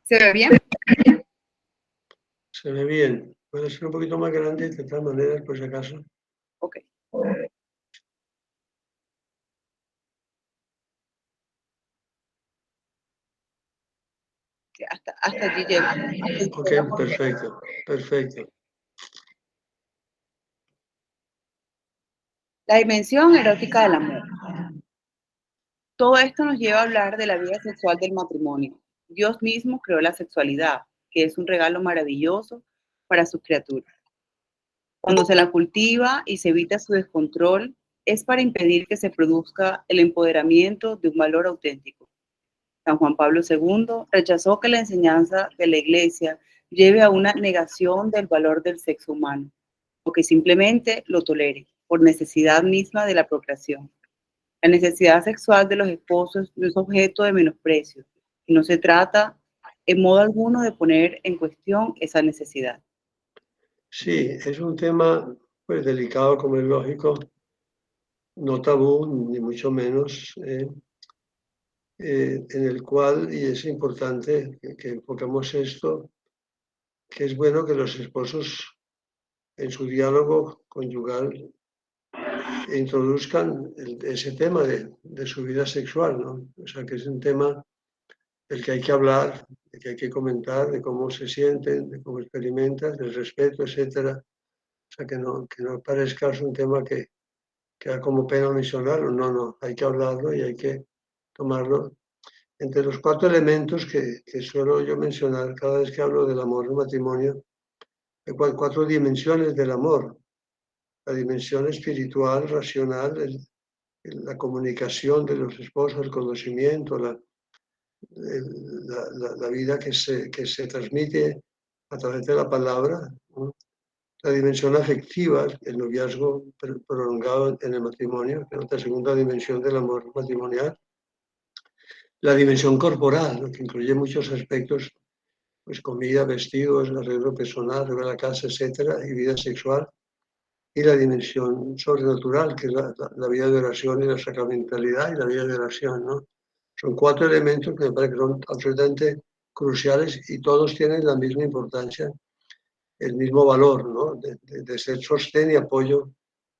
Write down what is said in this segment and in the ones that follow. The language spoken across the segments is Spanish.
¿Se ve bien? Se ve bien. Puede ser un poquito más grande, de todas maneras, por si acaso. Ok. Hasta allí llego. Ok, perfecto, perfecto. La dimensión erótica del amor. Todo esto nos lleva a hablar de la vida sexual del matrimonio. Dios mismo creó la sexualidad, que es un regalo maravilloso para sus criaturas. Cuando se la cultiva y se evita su descontrol, es para impedir que se produzca el empoderamiento de un valor auténtico. San Juan Pablo II rechazó que la enseñanza de la Iglesia lleve a una negación del valor del sexo humano, o que simplemente lo tolere, por necesidad misma de la procreación. La necesidad sexual de los esposos no es objeto de menosprecio, y no se trata en modo alguno de poner en cuestión esa necesidad. Sí, es un tema pues delicado, como es lógico, no tabú, ni mucho menos, en el cual, y es importante que enfoquemos esto, que es bueno que los esposos en su diálogo conyugal introduzcan ese tema de su vida sexual, ¿no? O sea, que es un tema del que hay que hablar, de que hay que comentar, de cómo se sienten, de cómo experimentan, del respeto, etcétera. O sea, que no parezca un tema que da como pena mencionarlo. No, no, hay que hablarlo y hay que tomarlo. Entre los 4 elementos que suelo yo mencionar cada vez que hablo del amor en matrimonio, hay 4 dimensiones del amor. La dimensión espiritual, racional, la comunicación de los esposos, el conocimiento, la vida que se transmite a través de la palabra, ¿no? La dimensión afectiva, el noviazgo prolongado en el matrimonio, que es la segunda dimensión del amor matrimonial. La dimensión corporal, lo que incluye muchos aspectos, pues comida, vestidos, arreglo personal, arreglo de la casa, etcétera, y vida sexual. Y la dimensión sobrenatural, que es la vida de oración y la sacramentalidad y la vida de oración, ¿no? Son 4 elementos que me parece que son absolutamente cruciales y todos tienen la misma importancia, el mismo valor, ¿no? De ser sostén y apoyo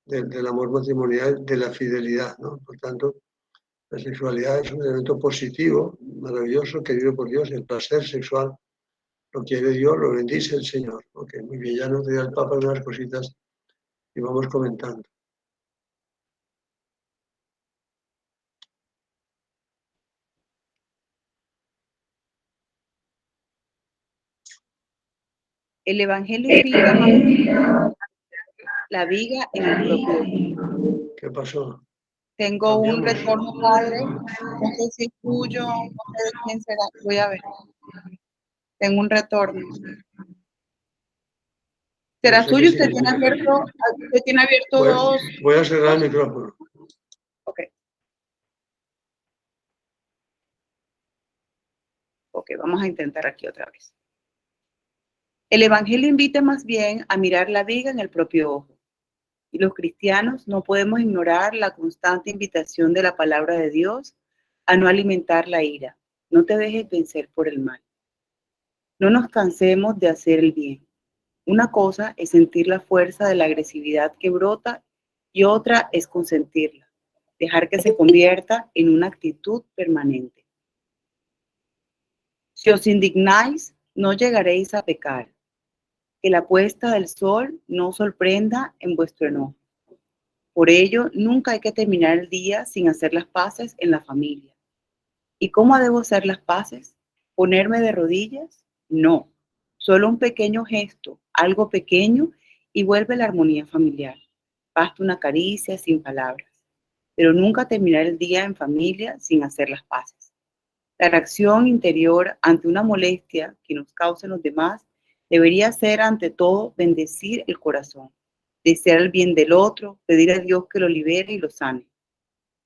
del amor matrimonial, de la fidelidad, ¿no? Por tanto, la sexualidad es un elemento positivo, maravilloso, querido por Dios. El placer sexual lo quiere Dios, lo bendice el Señor. Ok, muy bien, ya nos dio el Papa unas cositas y vamos comentando. El Evangelio invita más la viga en el propio. ¿Qué pasó? Tengo un retorno, padre. No sé si es tuyo, no sé de quién será. Voy a ver. Tengo un retorno. ¿Será suyo? Usted tiene abierto dos. Voy a cerrar el micrófono. Ok. Ok, vamos a intentar aquí otra vez. El Evangelio invita más bien a mirar la viga en el propio ojo. Y los cristianos no podemos ignorar la constante invitación de la palabra de Dios a no alimentar la ira. No te dejes vencer por el mal. No nos cansemos de hacer el bien. Una cosa es sentir la fuerza de la agresividad que brota y otra es consentirla, dejar que se convierta en una actitud permanente. Si os indignáis, no llegaréis a pecar. Que la puesta del sol no sorprenda en vuestro enojo. Por ello, nunca hay que terminar el día sin hacer las paces en la familia. ¿Y cómo debo hacer las paces? ¿Ponerme de rodillas? No, solo un pequeño gesto, algo pequeño, y vuelve la armonía familiar. Basta una caricia sin palabras. pero nunca terminar el día en familia sin hacer las paces. La reacción interior ante una molestia que nos causen los demás debería ser ante todo bendecir el corazón, desear el bien del otro, pedir a Dios que lo libere y lo sane.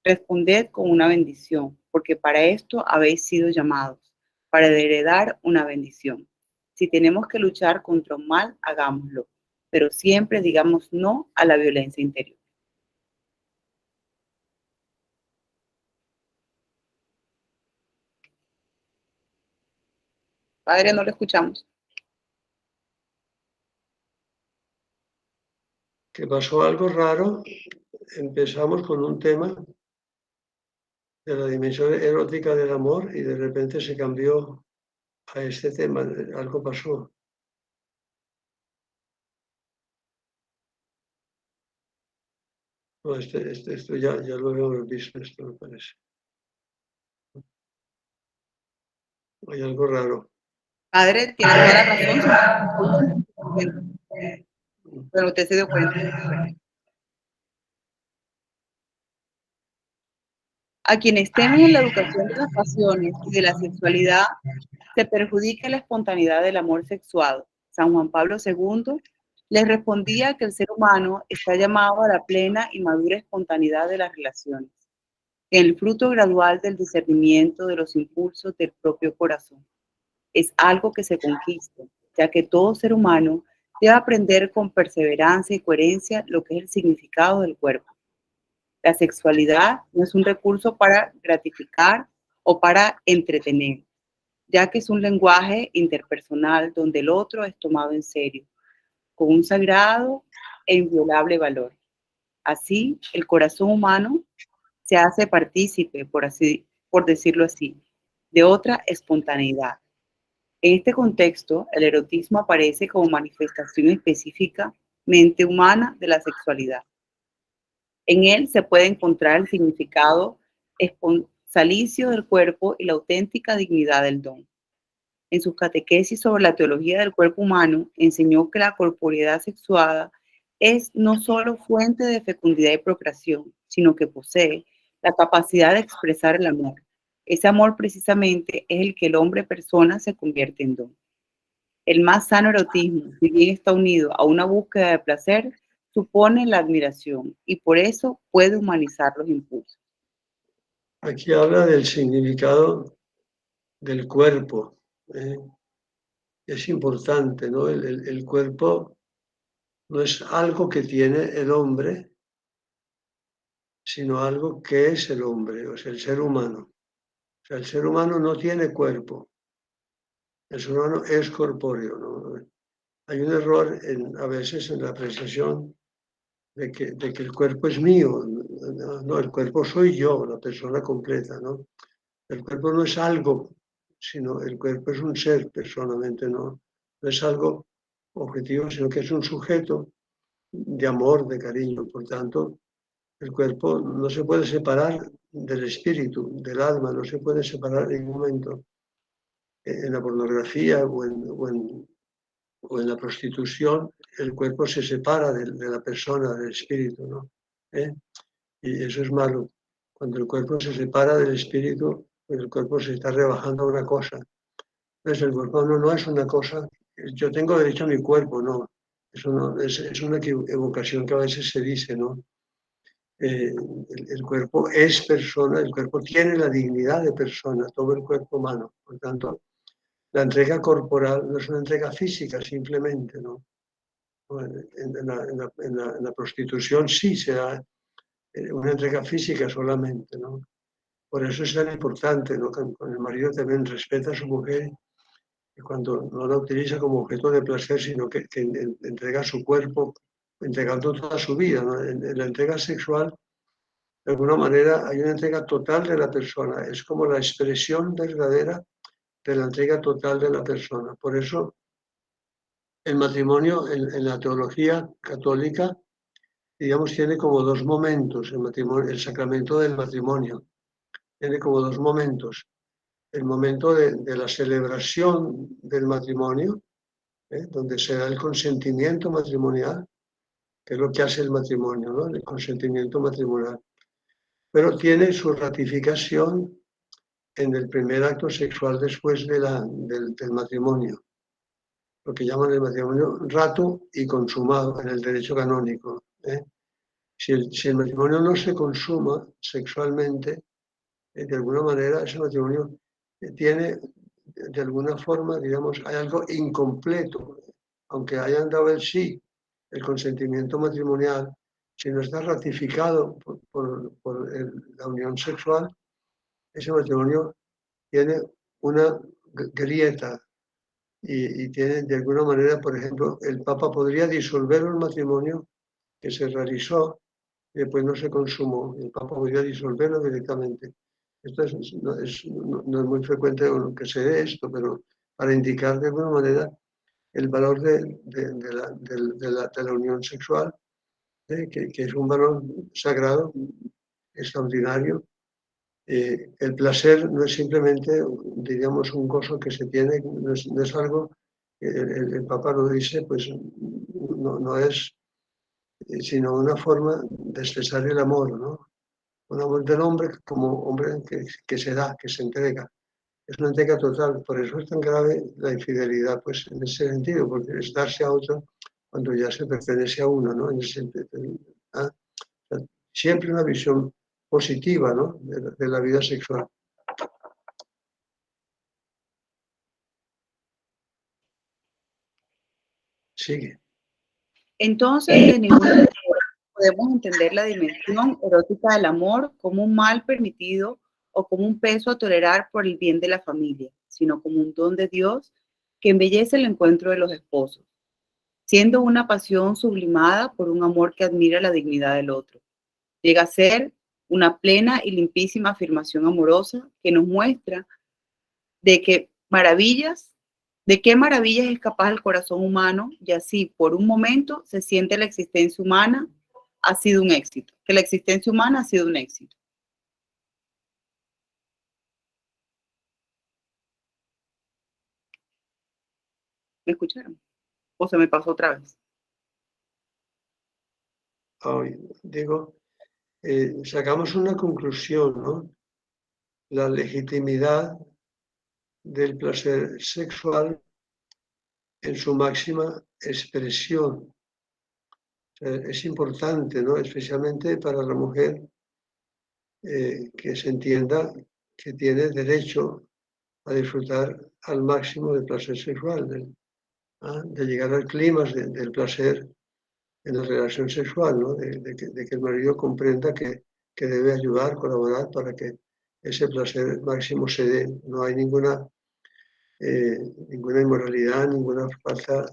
Responded con una bendición, porque para esto habéis sido llamados, para heredar una bendición. Si tenemos que luchar contra un mal, hagámoslo, pero siempre digamos no a la violencia interior. Padre, no lo escuchamos. Que pasó algo raro. Empezamos con un tema de la dimensión erótica del amor y de repente se cambió a este tema. Algo pasó. No, esto ya lo hemos visto, esto me parece. Hay algo raro. Padre, tiene toda la razón. Pero usted se dio cuenta. A quienes temen en la educación de las pasiones y de la sexualidad, se perjudica la espontaneidad del amor sexual. San Juan Pablo II les respondía que el ser humano está llamado a la plena y madura espontaneidad de las relaciones, el fruto gradual del discernimiento de los impulsos del propio corazón. Es algo que se conquista, ya que todo ser humano debe aprender con perseverancia y coherencia lo que es el significado del cuerpo. La sexualidad no es un recurso para gratificar o para entretener, ya que es un lenguaje interpersonal donde el otro es tomado en serio, con un sagrado e inviolable valor. Así, el corazón humano se hace partícipe, por decirlo así, de otra espontaneidad. En este contexto, el erotismo aparece como manifestación específicamente humana de la sexualidad. En él se puede encontrar el significado esponsalicio del cuerpo y la auténtica dignidad del don. En sus catequesis sobre la teología del cuerpo humano, enseñó que la corporeidad sexuada es no solo fuente de fecundidad y procreación, sino que posee la capacidad de expresar el amor. Ese amor precisamente es el que el hombre persona se convierte en don. El más sano erotismo, si bien está unido a una búsqueda de placer, supone la admiración y por eso puede humanizar los impulsos. Aquí habla del significado del cuerpo. Es importante, ¿no? El cuerpo no es algo que tiene el hombre, sino algo que es el hombre, o sea, el ser humano. O sea, el ser humano no tiene cuerpo, el ser humano es corpóreo, ¿no? Hay un error a veces en la apreciación de que el cuerpo es mío. No, el cuerpo soy yo, la persona completa, ¿no? El cuerpo no es algo, sino el cuerpo es un ser personalmente, ¿no? No es algo objetivo, sino que es un sujeto de amor, de cariño. Por tanto, el cuerpo no se puede separar del espíritu, del alma, no se puede separar en ningún momento. En la pornografía o en la prostitución, el cuerpo se separa de la persona, del espíritu, ¿no? Y eso es malo. Cuando el cuerpo se separa del espíritu, el cuerpo se está rebajando a una cosa. Entonces, el cuerpo no es una cosa. Yo tengo derecho a mi cuerpo, no. Eso no es una equivocación que a veces se dice, ¿no? El cuerpo es persona, el cuerpo tiene la dignidad de persona, todo el cuerpo humano. Por tanto, la entrega corporal no es una entrega física simplemente, ¿no? En la prostitución sí se da una entrega física solamente, ¿no? Por eso es tan importante, ¿no? Cuando el marido también respeta a su mujer y cuando no la utiliza como objeto de placer, sino que entrega su cuerpo, entregando toda su vida, ¿no? En la entrega sexual, de alguna manera, hay una entrega total de la persona. Es como la expresión verdadera de la entrega total de la persona. Por eso, el matrimonio en la teología católica, digamos, tiene como dos momentos. El sacramento del matrimonio tiene como dos momentos. El momento de la celebración del matrimonio, donde se da el consentimiento matrimonial, que es lo que hace el matrimonio, ¿no? El consentimiento matrimonial. pero tiene su ratificación en el primer acto sexual después de del matrimonio, lo que llaman el matrimonio rato y consumado en el derecho canónico. Si el matrimonio no se consuma sexualmente, de alguna manera ese matrimonio tiene, de alguna forma, digamos, hay algo incompleto, aunque hayan dado el sí, el consentimiento matrimonial, si no está ratificado por la unión sexual, ese matrimonio tiene una grieta y tiene, de alguna manera, por ejemplo, el Papa podría disolver un matrimonio que se realizó y después no se consumó. El Papa podría disolverlo directamente. Esto no es muy frecuente que se dé esto, pero para indicar de alguna manera el valor de la unión sexual, que es un valor sagrado, extraordinario. El placer no es simplemente, diríamos, un gozo que se tiene, no es algo, el Papa lo dice, pues no es sino una forma de expresar el amor, ¿no? Un amor del hombre como hombre que se da, que se entrega. Es una entrega total, por eso es tan grave la infidelidad, pues en ese sentido, porque es darse a otro cuando ya se pertenece a uno, ¿no? En ese sentido, ¿ah? O sea, siempre una visión positiva, ¿no? De la vida sexual. Sigue. Entonces, de ninguna manera podemos entender la dimensión erótica del amor como un mal permitido o como un peso a tolerar por el bien de la familia, sino como un don de Dios que embellece el encuentro de los esposos, siendo una pasión sublimada por un amor que admira la dignidad del otro. Llega a ser una plena y limpísima afirmación amorosa que nos muestra de qué maravillas es capaz el corazón humano y así por un momento se siente la existencia humana ha sido un éxito, que la existencia humana ha sido un éxito. ¿Me escucharon? ¿O se me pasó otra vez? Digo, sacamos una conclusión, ¿no? La legitimidad del placer sexual en su máxima expresión. Es importante, ¿no? Especialmente para la mujer, que se entienda que tiene derecho a disfrutar al máximo del placer sexual, de llegar al clima del placer en la relación sexual, ¿no? De que el marido comprenda que debe ayudar, colaborar para que ese placer máximo se dé. No hay ninguna inmoralidad, ninguna falta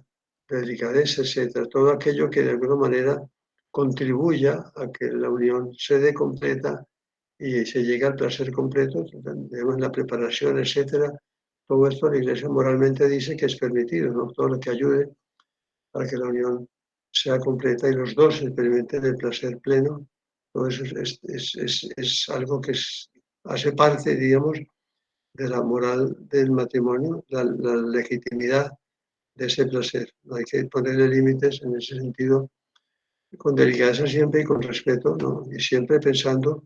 de delicadeza, etc. Todo aquello que de alguna manera contribuya a que la unión se dé completa y se llegue al placer completo, digamos, la preparación, etc. Todo esto la Iglesia moralmente dice que es permitido, ¿no? Todo lo que ayude para que la unión sea completa y los dos experimenten el placer pleno. Todo eso es algo que hace parte, digamos, de la moral del matrimonio, la legitimidad de ese placer. No hay que ponerle límites en ese sentido, con delicadeza siempre y con respeto, ¿no? Y siempre pensando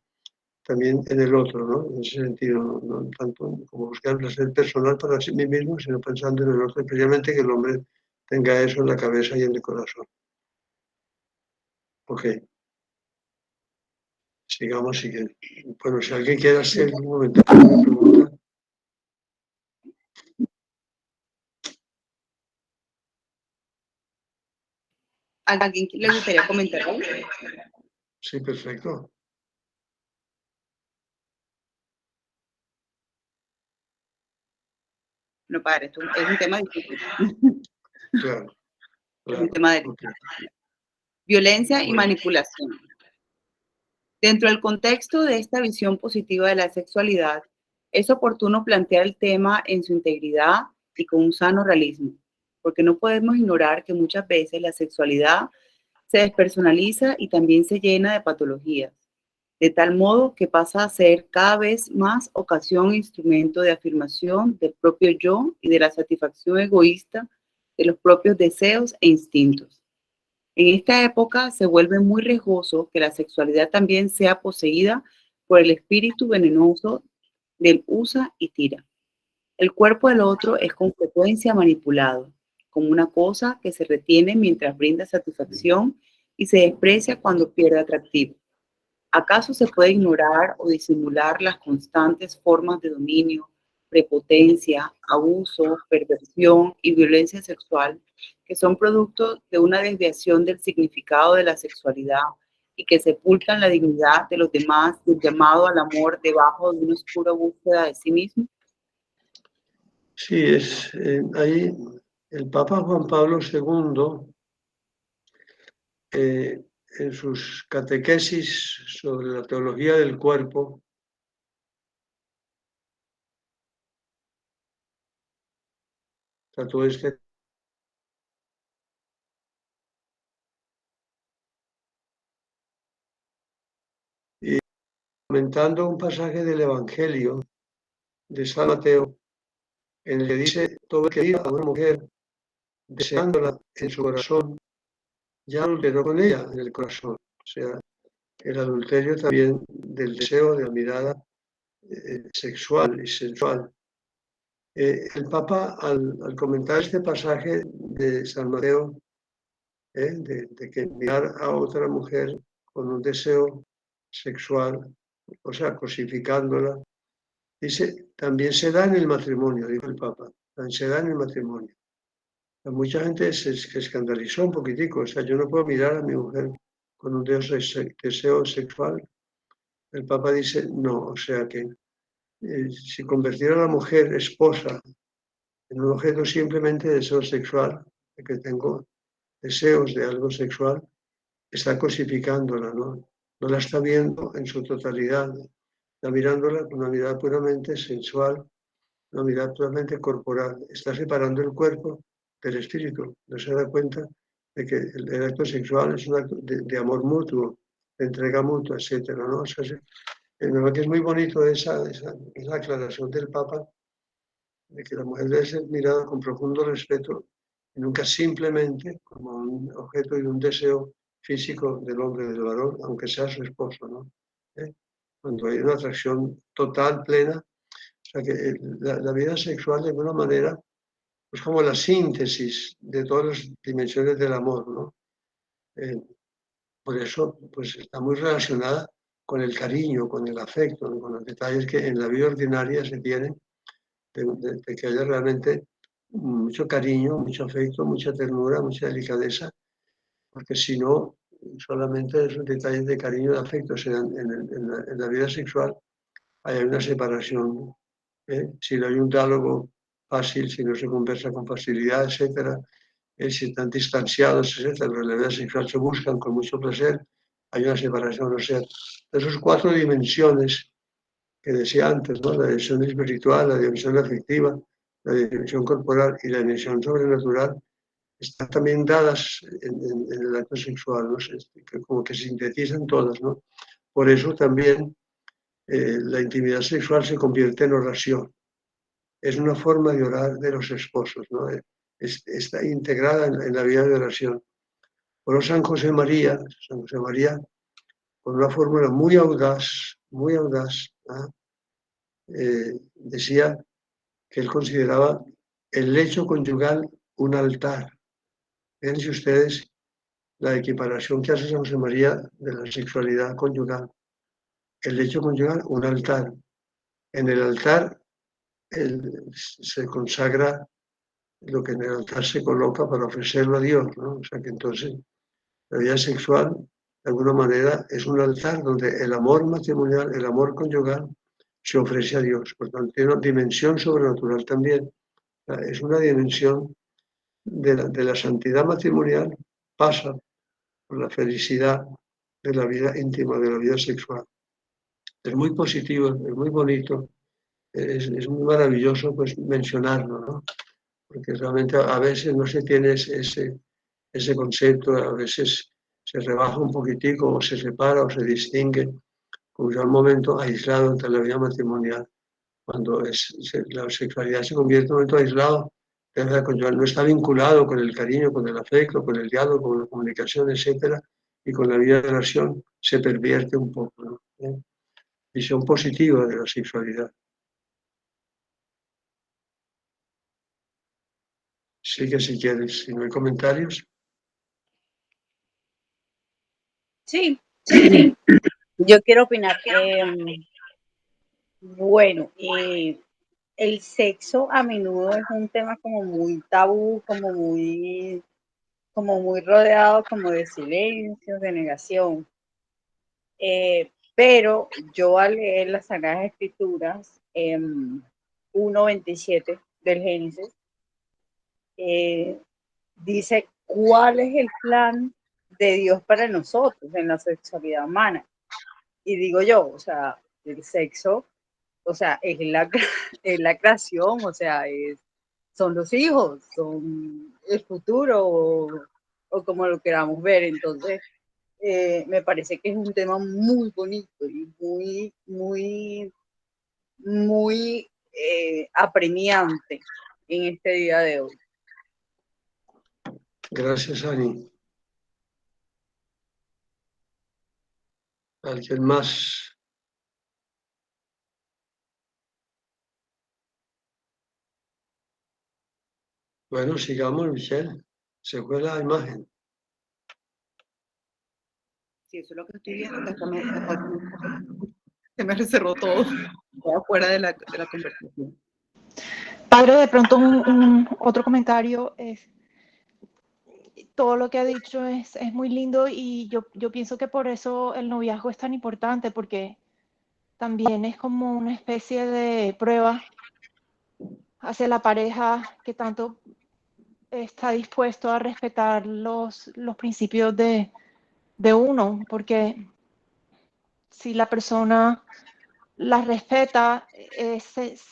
también en el otro, ¿no? En ese sentido, no tanto como buscar el placer personal para sí mismo, sino pensando en el otro, especialmente que el hombre tenga eso en la cabeza y en el corazón. Ok, sigamos siguiendo. Bueno, si alguien quiere hacer un comentario, una pregunta. ¿Alguien le gustaría comentar algo? Sí, perfecto. No, padre, esto es un tema difícil. Claro, Es un claro. tema delicado. Okay. Violencia y Bueno. manipulación. Dentro del contexto de esta visión positiva de la sexualidad, es oportuno plantear el tema en su integridad y con un sano realismo, porque no podemos ignorar que muchas veces la sexualidad se despersonaliza y también se llena de patologías, de tal modo que pasa a ser cada vez más ocasión e instrumento de afirmación del propio yo y de la satisfacción egoísta de los propios deseos e instintos. En esta época se vuelve muy riesgoso que la sexualidad también sea poseída por el espíritu venenoso del usa y tira. El cuerpo del otro es con frecuencia manipulado, como una cosa que se retiene mientras brinda satisfacción y se desprecia cuando pierde atractivo. ¿Acaso se puede ignorar o disimular las constantes formas de dominio, prepotencia, abuso, perversión y violencia sexual que son producto de una desviación del significado de la sexualidad y que sepultan la dignidad de los demás y el llamado al amor debajo de una oscura búsqueda de sí mismo? Sí, ahí el Papa Juan Pablo II, en sus catequesis sobre la teología del cuerpo, trató y comentando un pasaje del Evangelio de San Mateo, en el que dice: todo el que diga a una mujer deseándola en su corazón, ya adulteró con ella en el corazón. O sea, el adulterio también del deseo, de la mirada sexual y sensual. El Papa, al comentar este pasaje de San Mateo, de que mirar a otra mujer con un deseo sexual, o sea, cosificándola, dice: también se da en el matrimonio, dijo el Papa, también se da en el matrimonio. Mucha gente se escandalizó un poquitico, o sea, yo no puedo mirar a mi mujer con un deseo sexual. El Papa dice: no, o sea que si convirtiera a la mujer esposa en un objeto simplemente de deseo sexual, de que tengo deseos de algo sexual, está cosificándola, ¿no? No la está viendo en su totalidad, está mirándola con una mirada puramente sensual, una mirada puramente corporal, está separando el cuerpo del espíritu, no se da cuenta de que el acto sexual es un acto de amor mutuo, de entrega mutua, etcétera, ¿no? O sea, verdad que es muy bonito esa aclaración del Papa, de que la mujer debe ser mirada con profundo respeto y nunca simplemente como un objeto y un deseo físico del hombre, del varón, aunque sea su esposo, ¿no? Cuando hay una atracción total, plena, o sea que la vida sexual de alguna manera es como la síntesis de todas las dimensiones del amor, ¿no? Eh, por eso, pues está muy relacionada con el cariño, con el afecto, ¿no? Con los detalles que en la vida ordinaria se tienen de que haya realmente mucho cariño, mucho afecto, mucha ternura, mucha delicadeza, porque si no, solamente esos detalles de cariño y de afecto se dan en la vida sexual, hay una separación. Si no hay un diálogo fácil, si no se conversa con facilidad, etcétera, si están distanciados, etcétera, pero en la vida sexual se buscan con mucho placer, hay una separación. O sea, esas cuatro dimensiones que decía antes, ¿no? La dimensión espiritual, la dimensión afectiva, la dimensión corporal y la dimensión sobrenatural, están también dadas en el acto sexual, ¿no? Que como que sintetizan todas, ¿no? Por eso también la intimidad sexual se convierte en oración. Es una forma de orar de los esposos, ¿no? Está integrada en la vida de oración. Por eso San José María, con una fórmula muy audaz, ¿ah? Decía que él consideraba el lecho conyugal un altar. Fíjense ustedes la equiparación que hace San José María de la sexualidad conyugal. El lecho conyugal, un altar. En el altar se consagra lo que en el altar se coloca para ofrecerlo a Dios, ¿no? O sea que entonces la vida sexual, de alguna manera, es un altar donde el amor matrimonial, el amor conyugal, se ofrece a Dios. Por tanto, tiene una dimensión sobrenatural también. O sea, es una dimensión de la santidad matrimonial, pasa por la felicidad de la vida íntima, de la vida sexual. Es muy positivo, es muy bonito, es muy maravilloso pues mencionarlo, ¿no? Porque realmente a veces no se tiene ese concepto, a veces se rebaja un poquitico o se separa o se distingue, como ya un momento aislado entre la vida matrimonial, cuando la sexualidad se convierte en un momento aislado, no está vinculado con el cariño, con el afecto, con el diálogo, con la comunicación, etcétera, y con la vida de oración se pervierte un poco, ¿no? visión positiva de la sexualidad. Sigue si quieres, si no hay comentarios. Sí, yo quiero opinar. Bueno, el sexo a menudo es un tema como muy tabú, como muy rodeado como de silencio, de negación. Pero yo al leer las Sagradas Escrituras, 1:27 del Génesis, dice cuál es el plan de Dios para nosotros en la sexualidad humana. Y digo yo, o sea, el sexo, o sea, es la creación, o sea, son los hijos, son el futuro o como lo queramos ver. Entonces, me parece que es un tema muy bonito y muy apremiante en este día de hoy. Gracias, Ani. ¿Alguien más? Bueno, sigamos, Michelle. Se fue la imagen. Sí, eso es lo que estoy viendo, que hasta se me cerró todo, fuera de la conversación. Padre, de pronto otro comentario es, todo lo que ha dicho es muy lindo y yo pienso que por eso el noviazgo es tan importante, porque también es como una especie de prueba hacia la pareja que tanto está dispuesto a respetar los principios de uno, porque si la persona las respeta,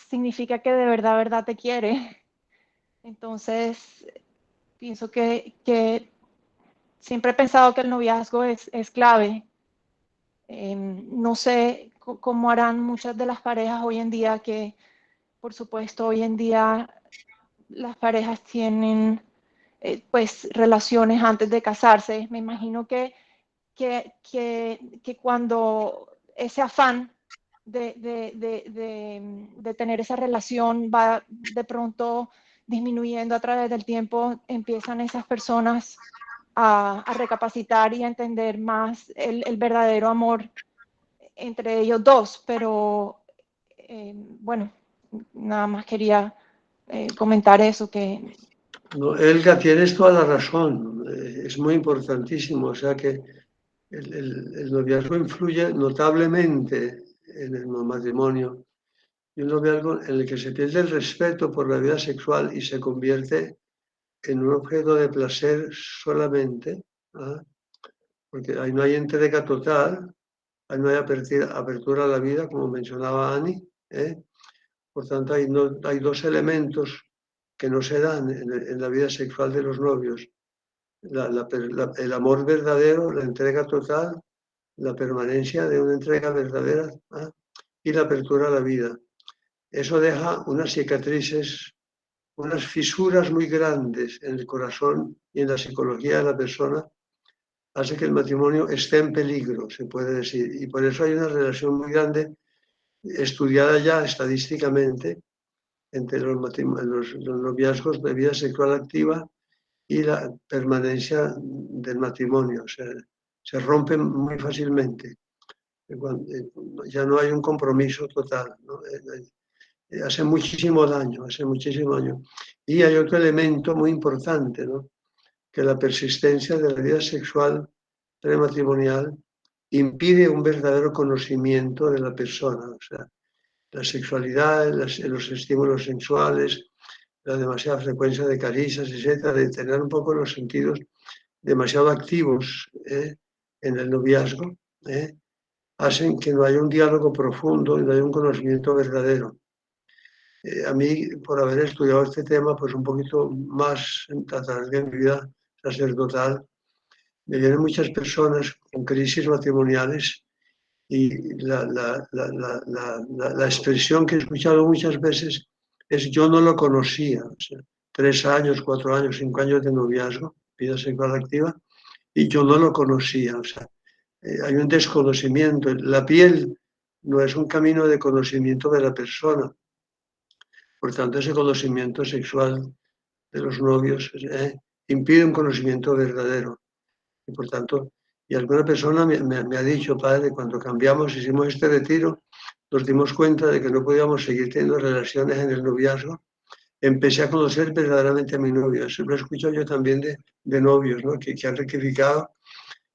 significa que de verdad te quiere. Entonces, pienso que siempre he pensado que el noviazgo es clave. No sé cómo harán muchas de las parejas hoy en día, que por supuesto hoy en día las parejas tienen pues relaciones antes de casarse. Me imagino que cuando ese afán de tener esa relación va de pronto disminuyendo a través del tiempo, empiezan esas personas a recapacitar y a entender más el verdadero amor entre ellos dos. Pero bueno, nada más quería comentar eso, que... No, Elga, tienes toda la razón. Es muy importantísimo. O sea que el noviazgo influye notablemente en el matrimonio. Y un noviazgo en el que se pierde el respeto por la vida sexual y se convierte en un objeto de placer solamente, ¿ah? Porque ahí no hay entrega total, ahí no hay apertura a la vida, como mencionaba Ani, ¿eh? Por tanto, hay dos elementos que no se dan en la vida sexual de los novios. El amor verdadero, la entrega total, la permanencia de una entrega verdadera, ¿ah? Y la apertura a la vida. Eso deja unas cicatrices, unas fisuras muy grandes en el corazón y en la psicología de la persona, hace que el matrimonio esté en peligro, se puede decir. Y por eso hay una relación muy grande, estudiada ya estadísticamente, entre los noviazgos de vida sexual activa y la permanencia del matrimonio. O sea, se rompen muy fácilmente. Ya no hay un compromiso total, ¿no? Hace muchísimo daño, hace muchísimo daño. Y hay otro elemento muy importante, ¿no? Que la persistencia de la vida sexual prematrimonial impide un verdadero conocimiento de la persona. O sea, la sexualidad, los estímulos sexuales, la demasiada frecuencia de caricias, etcétera, de tener un poco los sentidos demasiado activos en el noviazgo, hacen que no haya un diálogo profundo y no haya un conocimiento verdadero. A mí, por haber estudiado este tema, pues un poquito más a través de mi vida sacerdotal, me vienen muchas personas con crisis matrimoniales y la expresión que he escuchado muchas veces es: yo no lo conocía. O sea, 3 años, 4 años, 5 años de noviazgo, vida sexual activa, y yo no lo conocía. O sea, hay un desconocimiento. La piel no es un camino de conocimiento de la persona. Por tanto, ese conocimiento sexual de los novios impide un conocimiento verdadero. Y por tanto, y alguna persona me ha dicho, padre, cuando cambiamos, hicimos este retiro, nos dimos cuenta de que no podíamos seguir teniendo relaciones en el noviazgo. Empecé a conocer verdaderamente a mi novio. Eso lo escucho yo también de novios, ¿no? Que han rectificado,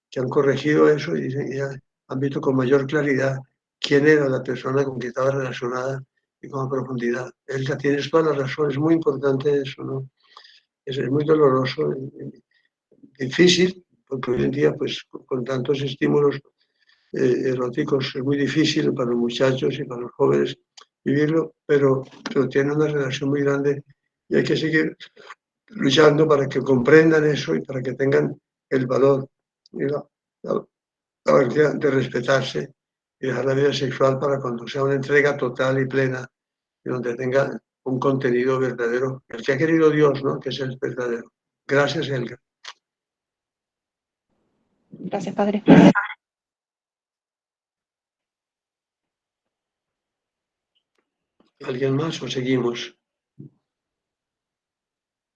que han corregido eso y ya han visto con mayor claridad quién era la persona con que estaba relacionada y con profundidad. Él ya tienes toda la razón, es muy importante eso, ¿no? Es muy doloroso, difícil, porque hoy en día, pues, con tantos estímulos eróticos, es muy difícil para los muchachos y para los jóvenes vivirlo, pero tiene una relación muy grande y hay que seguir luchando para que comprendan eso y para que tengan el valor y la valentía de respetarse y dejar la vida sexual para cuando sea una entrega total y plena y donde tenga un contenido verdadero, el que ha querido Dios, ¿no? Que es el verdadero. Gracias, Helga. Gracias, padre. ¿Alguien más o seguimos?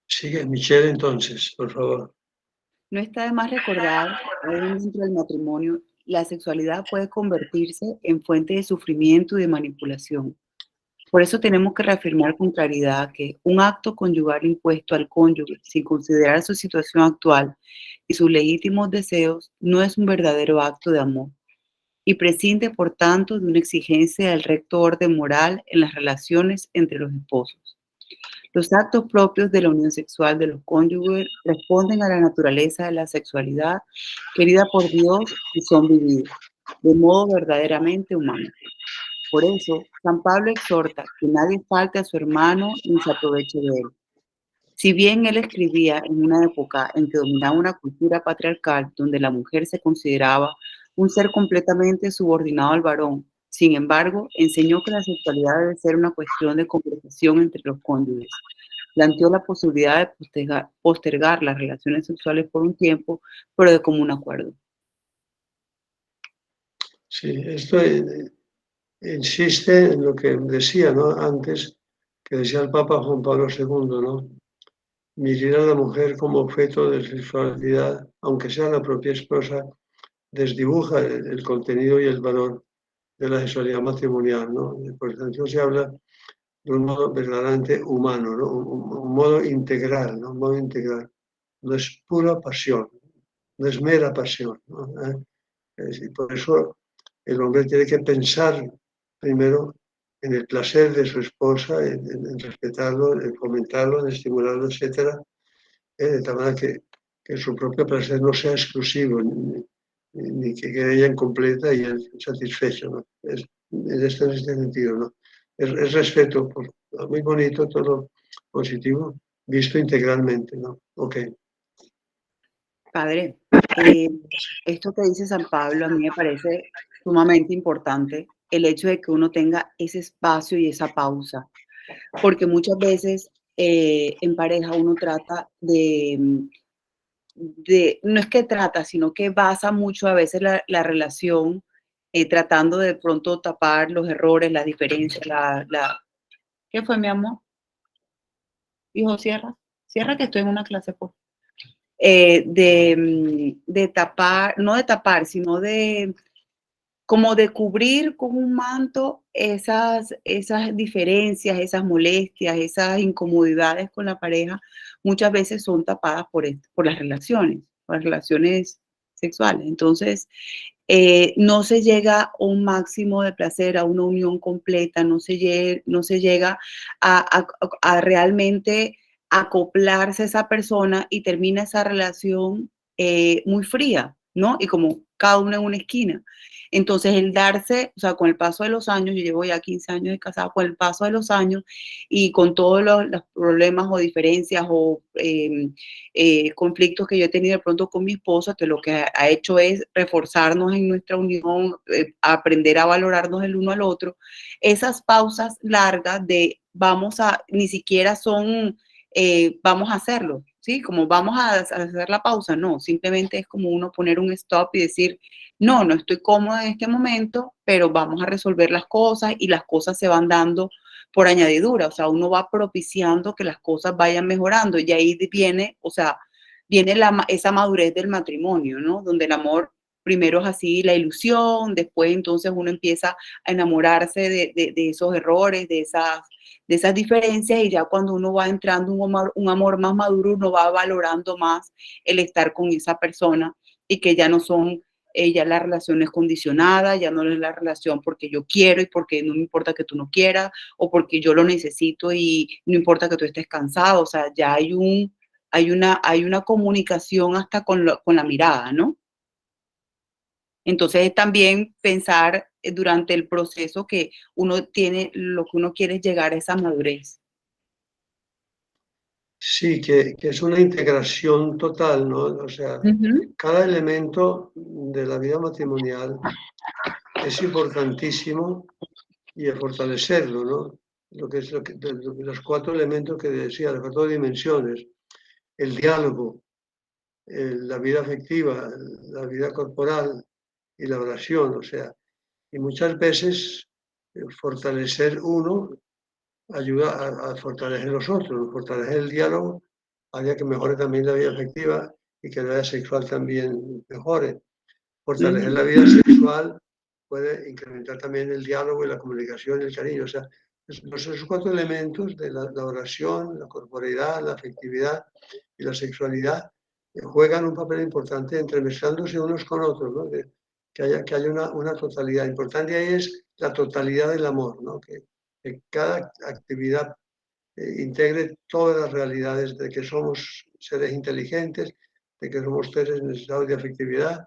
Sigue Michelle entonces, por favor. No está de más recordar, aún dentro del matrimonio, la sexualidad puede convertirse en fuente de sufrimiento y de manipulación. Por eso tenemos que reafirmar con claridad que un acto conyugal impuesto al cónyuge sin considerar su situación actual y sus legítimos deseos no es un verdadero acto de amor y prescinde, por tanto, de una exigencia del recto orden moral en las relaciones entre los esposos. Los actos propios de la unión sexual de los cónyuges responden a la naturaleza de la sexualidad querida por Dios y son vividos de modo verdaderamente humano. Por eso, San Pablo exhorta que nadie falte a su hermano ni se aproveche de él. Si bien él escribía en una época en que dominaba una cultura patriarcal donde la mujer se consideraba un ser completamente subordinado al varón, sin embargo, enseñó que la sexualidad debe ser una cuestión de conversación entre los cónyuges. Planteó la posibilidad de postergar las relaciones sexuales por un tiempo, pero de común acuerdo. Sí, esto insiste en lo que decía, ¿no? Antes, que decía el Papa Juan Pablo II, ¿no? Mirar a la mujer como objeto de sexualidad, aunque sea la propia esposa, desdibuja el contenido y el valor de la sexualidad matrimonial, ¿no? Por tanto, se habla de un modo verdaderamente humano, ¿no? Un modo integral, ¿no? Un modo integral. No es pura pasión, no es mera pasión, ¿no? Y por eso el hombre tiene que pensar primero en el placer de su esposa, en respetarlo, en fomentarlo, en estimularlo, etc. De tal manera que su propio placer no sea exclusivo, ni que quede ella incompleta y él satisfecho, ¿no? En este sentido, ¿no? Es respeto, muy bonito, todo positivo, visto integralmente, ¿no? Ok. Padre, esto que dice San Pablo a mí me parece sumamente importante, el hecho de que uno tenga ese espacio y esa pausa, porque muchas veces en pareja uno trata no es que trata, sino que basa mucho a veces la relación tratando de pronto tapar los errores, las diferencias, ¿Qué fue, mi amor? Hijo, cierra, cierra que estoy en una clase, por de tapar, no de tapar, sino de como de cubrir con un manto esas diferencias, esas molestias, esas incomodidades con la pareja, muchas veces son tapadas por las relaciones sexuales. Entonces, no se llega a un máximo de placer, a una unión completa, no se llega a realmente acoplarse a esa persona y termina esa relación muy fría, ¿no? Y como cada uno en una esquina. Entonces, el darse, o sea, con el paso de los años, yo llevo ya 15 años de casada, con el paso de los años y con todos los problemas o diferencias o conflictos que yo he tenido de pronto con mi esposa, que lo que ha hecho es reforzarnos en nuestra unión, aprender a valorarnos el uno al otro. Esas pausas largas de ni siquiera son, vamos a hacerlo, ¿sí? Como vamos a hacer la pausa, no, simplemente es como uno poner un stop y decir, no, no estoy cómoda en este momento, pero vamos a resolver las cosas y las cosas se van dando por añadidura, o sea, uno va propiciando que las cosas vayan mejorando y ahí viene, o sea, viene esa madurez del matrimonio, ¿no? Donde el amor primero es así la ilusión, después entonces uno empieza a enamorarse de esos errores, de esas diferencias y ya cuando uno va entrando un amor más maduro, uno va valorando más el estar con esa persona y que ya no son, ya la relación es condicionada, ya no es la relación porque yo quiero y porque no me importa que tú no quieras o porque yo lo necesito y no importa que tú estés cansado, o sea, ya hay una comunicación hasta con la mirada, ¿no? Entonces, también pensar durante el proceso que uno tiene, lo que uno quiere es llegar a esa madurez. Sí, que es una integración total, ¿no? O sea, cada elemento de la vida matrimonial es importantísimo y a fortalecerlo, ¿no? Los 4 elementos que decía, las 4 dimensiones, el diálogo, la vida afectiva, la vida corporal y la oración, o sea, y muchas veces fortalecer uno ayuda a fortalecer los otros, fortalecer el diálogo, haría que mejore también la vida afectiva y que la vida sexual también mejore. Fortalecer la vida sexual puede incrementar también el diálogo y la comunicación y el cariño. O sea, esos 4 elementos de la oración, la corporeidad, la afectividad y la sexualidad juegan un papel importante entremezclándose unos con otros, ¿no? Que haya una totalidad. Importante ahí es la totalidad del amor, ¿no? Que cada actividad integre todas las realidades de que somos seres inteligentes, de que somos seres necesitados de afectividad,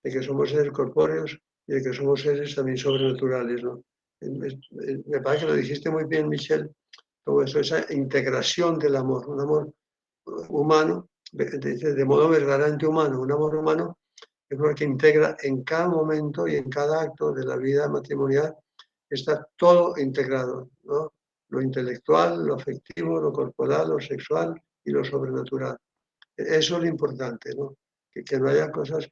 de que somos seres corpóreos y de que somos seres también sobrenaturales, ¿no? Me parece que lo dijiste muy bien, Michelle, todo eso, esa integración del amor, un amor humano, de modo verdaderamente humano, un amor humano es lo que integra en cada momento y en cada acto de la vida matrimonial, está todo integrado, ¿no? Lo intelectual, lo afectivo, lo corporal, lo sexual y lo sobrenatural. Eso es lo importante, ¿no? Que no haya cosas.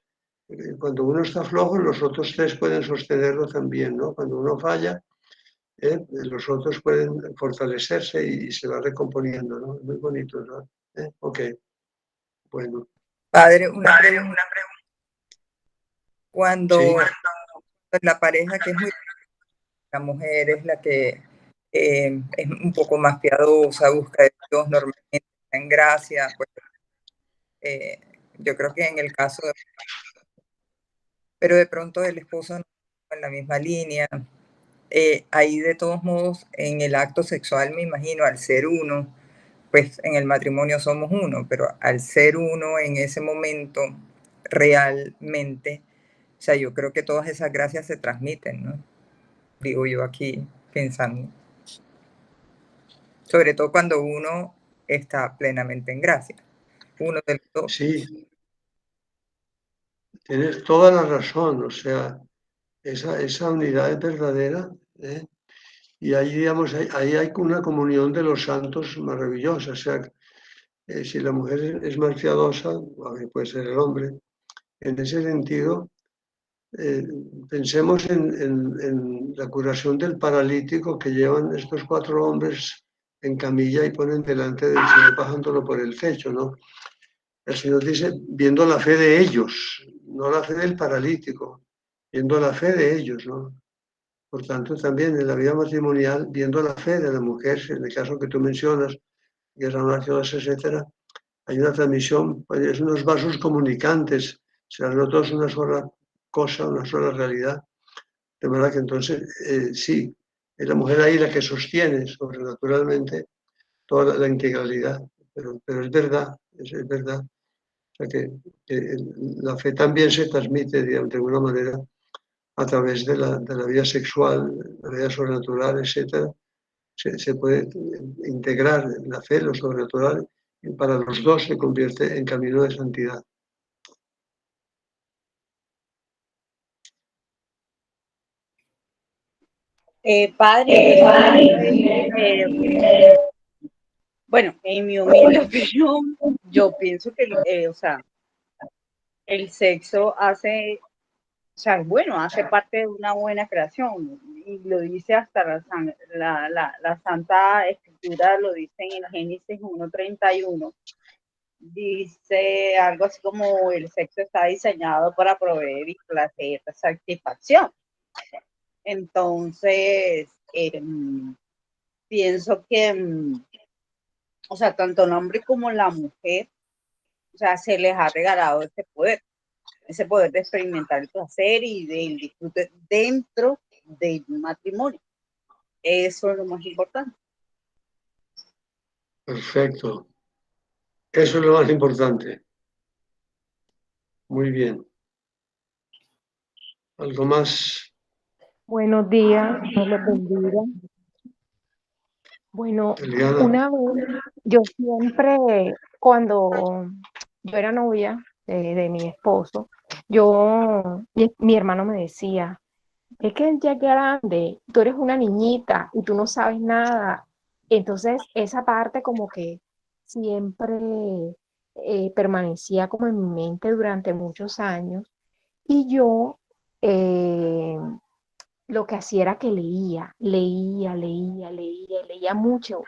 Cuando uno está flojo, los otros 3 pueden sostenerlo también, ¿no? Cuando uno falla, los otros pueden fortalecerse y se va recomponiendo, ¿no? Muy bonito, ¿no? Ok, bueno. Padre, una pregunta. Cuando Sí. la pareja que es muy... La mujer es la que es un poco más piadosa, busca de Dios, normalmente está en gracia, pues yo creo que en el caso de... Pero de pronto el esposo no está en la misma línea. Ahí de todos modos, en el acto sexual, me imagino, al ser uno, pues en el matrimonio somos uno, pero al ser uno en ese momento, realmente, o sea, yo creo que todas esas gracias se transmiten, ¿no? Digo yo aquí pensando. Sobre todo cuando uno está plenamente en gracia. Uno de los dos. Sí, tienes toda la razón, o sea, esa unidad es verdadera, ¿eh? Y ahí, digamos, ahí hay una comunión de los santos maravillosa, o sea, si la mujer es más piadosa, puede ser el hombre, en ese sentido, pensemos en la curación del paralítico que llevan estos 4 hombres en camilla y ponen delante del Señor bajándolo por el techo, ¿no? El Señor dice, viendo la fe de ellos, no la fe del paralítico, viendo la fe de ellos, ¿no? Por tanto, también en la vida matrimonial, viendo la fe de la mujer, en el caso que tú mencionas, guerra marciales, etcétera, hay una transmisión, pues, es unos vasos comunicantes, se las todos una sola cosa, una sola realidad. De manera que entonces, sí, es la mujer ahí la que sostiene sobrenaturalmente toda la integralidad, pero es verdad, es verdad. O sea que la fe también se transmite, digamos, de alguna manera a través de la vida sexual, la vida sobrenatural, etc. Se puede integrar la fe, lo sobrenatural, y para los dos se convierte en camino de santidad. Padre, Bueno, en mi humilde opinión, yo pienso que, o sea, el sexo hace, o sea, bueno, hace parte de una buena creación. Y lo dice hasta la Santa Escritura, lo dice en el Génesis 1:31. Dice algo así como el sexo está diseñado para proveer y placer, satisfacción. Entonces, pienso que, o sea, tanto el hombre como la mujer, o sea, se les ha regalado ese poder de experimentar el placer y del disfrute dentro del matrimonio. Eso es lo más importante. Perfecto. Eso es lo más importante. Muy bien. ¿Algo más? Buenos días, Dios les bendiga. Bueno, Eliana, una vez, yo siempre, cuando yo era novia de mi esposo, mi hermano me decía, es que él ya es grande, tú eres una niñita y tú no sabes nada. Entonces, esa parte como que siempre permanecía como en mi mente durante muchos años. Y yo lo que hacía era que leía mucho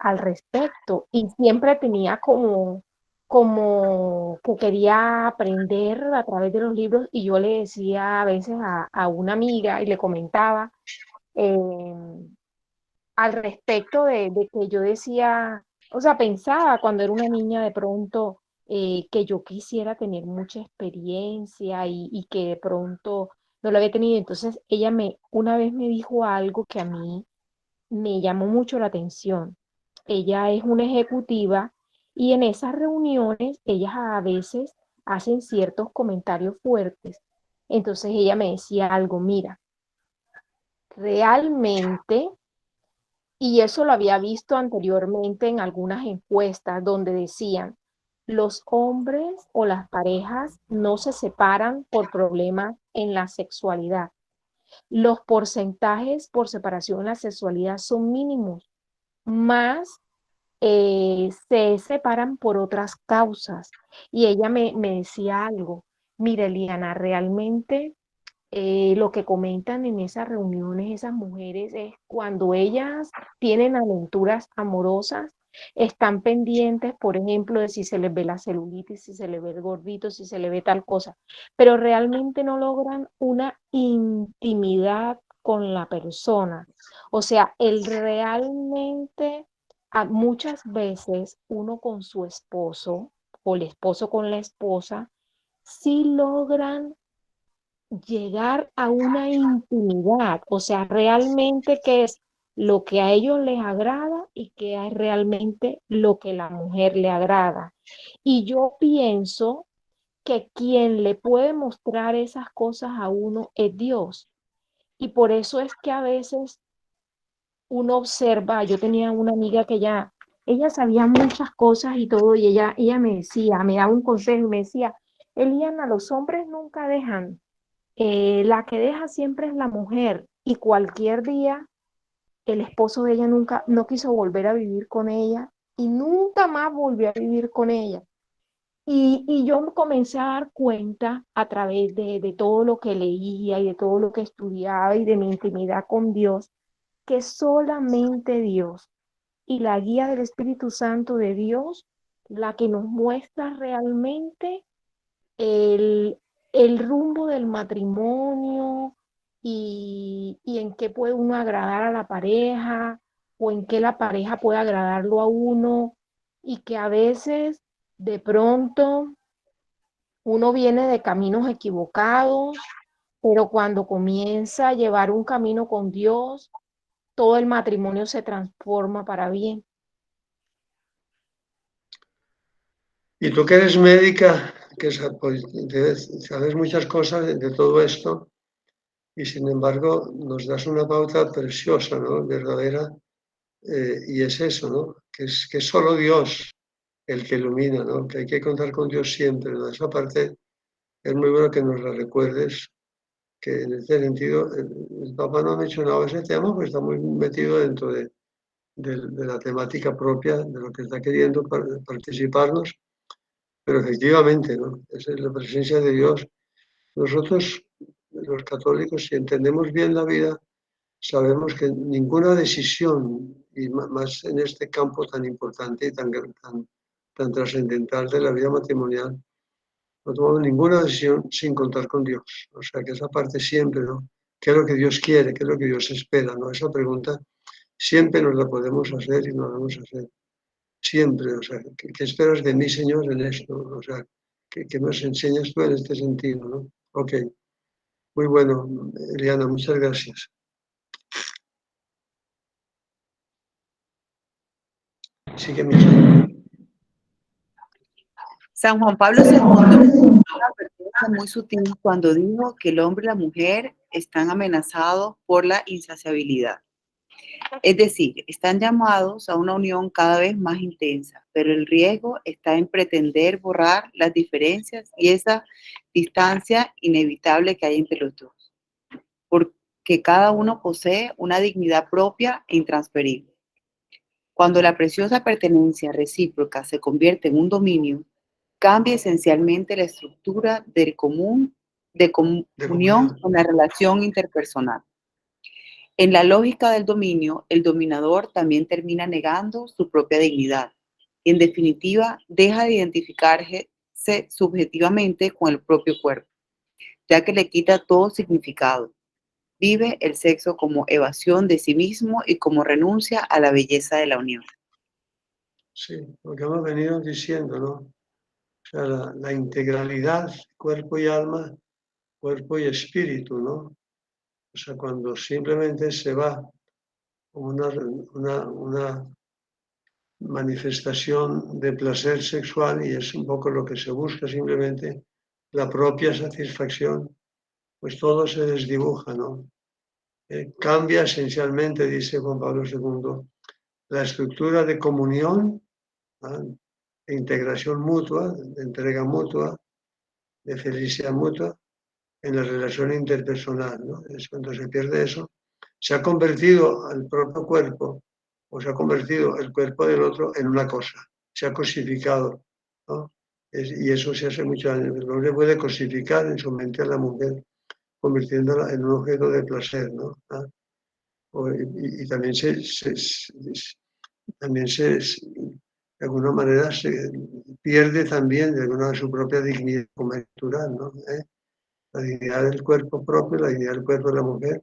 al respecto y siempre tenía como que quería aprender a través de los libros y yo le decía a veces a una amiga y le comentaba eh, al respecto de que yo decía, o sea, pensaba cuando era una niña de pronto que yo quisiera tener mucha experiencia y que de pronto no lo había tenido. Entonces una vez me dijo algo que a mí me llamó mucho la atención. Ella es una ejecutiva y en esas reuniones ellas a veces hacen ciertos comentarios fuertes. Entonces ella me decía algo, mira, realmente, y eso lo había visto anteriormente en algunas encuestas donde decían, los hombres o las parejas no se separan por problemas en la sexualidad. Los porcentajes por separación en la sexualidad son mínimos, más se separan por otras causas. Y ella me decía algo, mire, Eliana, realmente lo que comentan en esas reuniones esas mujeres es cuando ellas tienen aventuras amorosas, están pendientes, por ejemplo, de si se les ve la celulitis, si se les ve el gordito, si se les ve tal cosa, pero realmente no logran una intimidad con la persona. O sea, el realmente, muchas veces uno con su esposo o el esposo con la esposa, sí logran llegar a una intimidad, o sea, realmente qué es lo que a ellos les agrada y qué es realmente lo que la mujer le agrada. Y yo pienso que quien le puede mostrar esas cosas a uno es Dios. Y por eso es que a veces uno observa, yo tenía una amiga que ella sabía muchas cosas y todo, y ella me decía, me daba un consejo y me decía, Eliana, los hombres nunca dejan, la que deja siempre es la mujer y cualquier día el esposo de ella nunca, no quiso volver a vivir con ella y nunca más volvió a vivir con ella. Y yo me comencé a dar cuenta a través de todo lo que leía y de todo lo que estudiaba y de mi intimidad con Dios, que solamente Dios y la guía del Espíritu Santo de Dios, la que nos muestra realmente el, el rumbo del matrimonio y en qué puede uno agradar a la pareja o en qué la pareja puede agradarlo a uno y que a veces de pronto uno viene de caminos equivocados, pero cuando comienza a llevar un camino con Dios, todo el matrimonio se transforma para bien. y tú que eres médica, que sabes muchas cosas de todo esto, y sin embargo nos das una pauta preciosa, ¿no? Verdadera, y es eso, ¿no? Que es solo Dios el que ilumina, ¿no? Que hay que contar con Dios siempre, ¿no? Esa parte es muy bueno que nos la recuerdes, que en este sentido el Papa no ha mencionado ese tema, pues está muy metido dentro de la temática propia, de lo que está queriendo participarnos, pero efectivamente, ¿no? Esa es la presencia de Dios. Nosotros, los católicos, si entendemos bien la vida, sabemos que ninguna decisión, y más en este campo tan importante y tan trascendental de la vida matrimonial, no tomamos ninguna decisión sin contar con Dios. O sea, que esa parte siempre, ¿no? ¿Qué es lo que Dios quiere? ¿Qué es lo que Dios espera? ¿No? Esa pregunta siempre nos la podemos hacer y nos la vamos a hacer. Siempre. O sea, ¿qué esperas de mí, Señor, en esto? O sea, ¿qué nos enseñas tú en este sentido? ¿No? Ok. Muy bueno, Eliana, muchas gracias. Sigue mi San Juan Pablo II una advertencia muy sutil cuando dijo que el hombre y la mujer están amenazados por la insaciabilidad. Es decir, están llamados a una unión cada vez más intensa, pero el riesgo está en pretender borrar las diferencias y esa distancia inevitable que hay entre los dos, porque cada uno posee una dignidad propia e intransferible. Cuando la preciosa pertenencia recíproca se convierte en un dominio, cambia esencialmente la estructura de comunión en la relación interpersonal. En la lógica del dominio, el dominador también termina negando su propia dignidad y, en definitiva, deja de identificarse subjetivamente con el propio cuerpo, ya que le quita todo significado. Vive el sexo como evasión de sí mismo y como renuncia a la belleza de la unión. Sí, lo que hemos venido diciendo, ¿no? O sea, la integralidad, cuerpo y alma, cuerpo y espíritu, ¿no? O sea, cuando simplemente se va una manifestación de placer sexual y es un poco lo que se busca, simplemente la propia satisfacción, pues todo se desdibuja, ¿no? Cambia esencialmente, dice Juan Pablo II, la estructura de comunión, ¿no? De integración mutua, de entrega mutua, de felicidad mutua en la relación interpersonal, ¿no? Es cuando se pierde eso, se ha convertido al propio cuerpo, o se ha convertido el cuerpo del otro en una cosa, se ha cosificado, ¿no? Y eso se hace muchos años. El hombre puede cosificar en su mente a la mujer, convirtiéndola en un objeto de placer, ¿no? Y también de alguna manera se pierde también de alguna su propia dignidad como natural, ¿no? La dignidad del cuerpo propio, la dignidad del cuerpo de la mujer,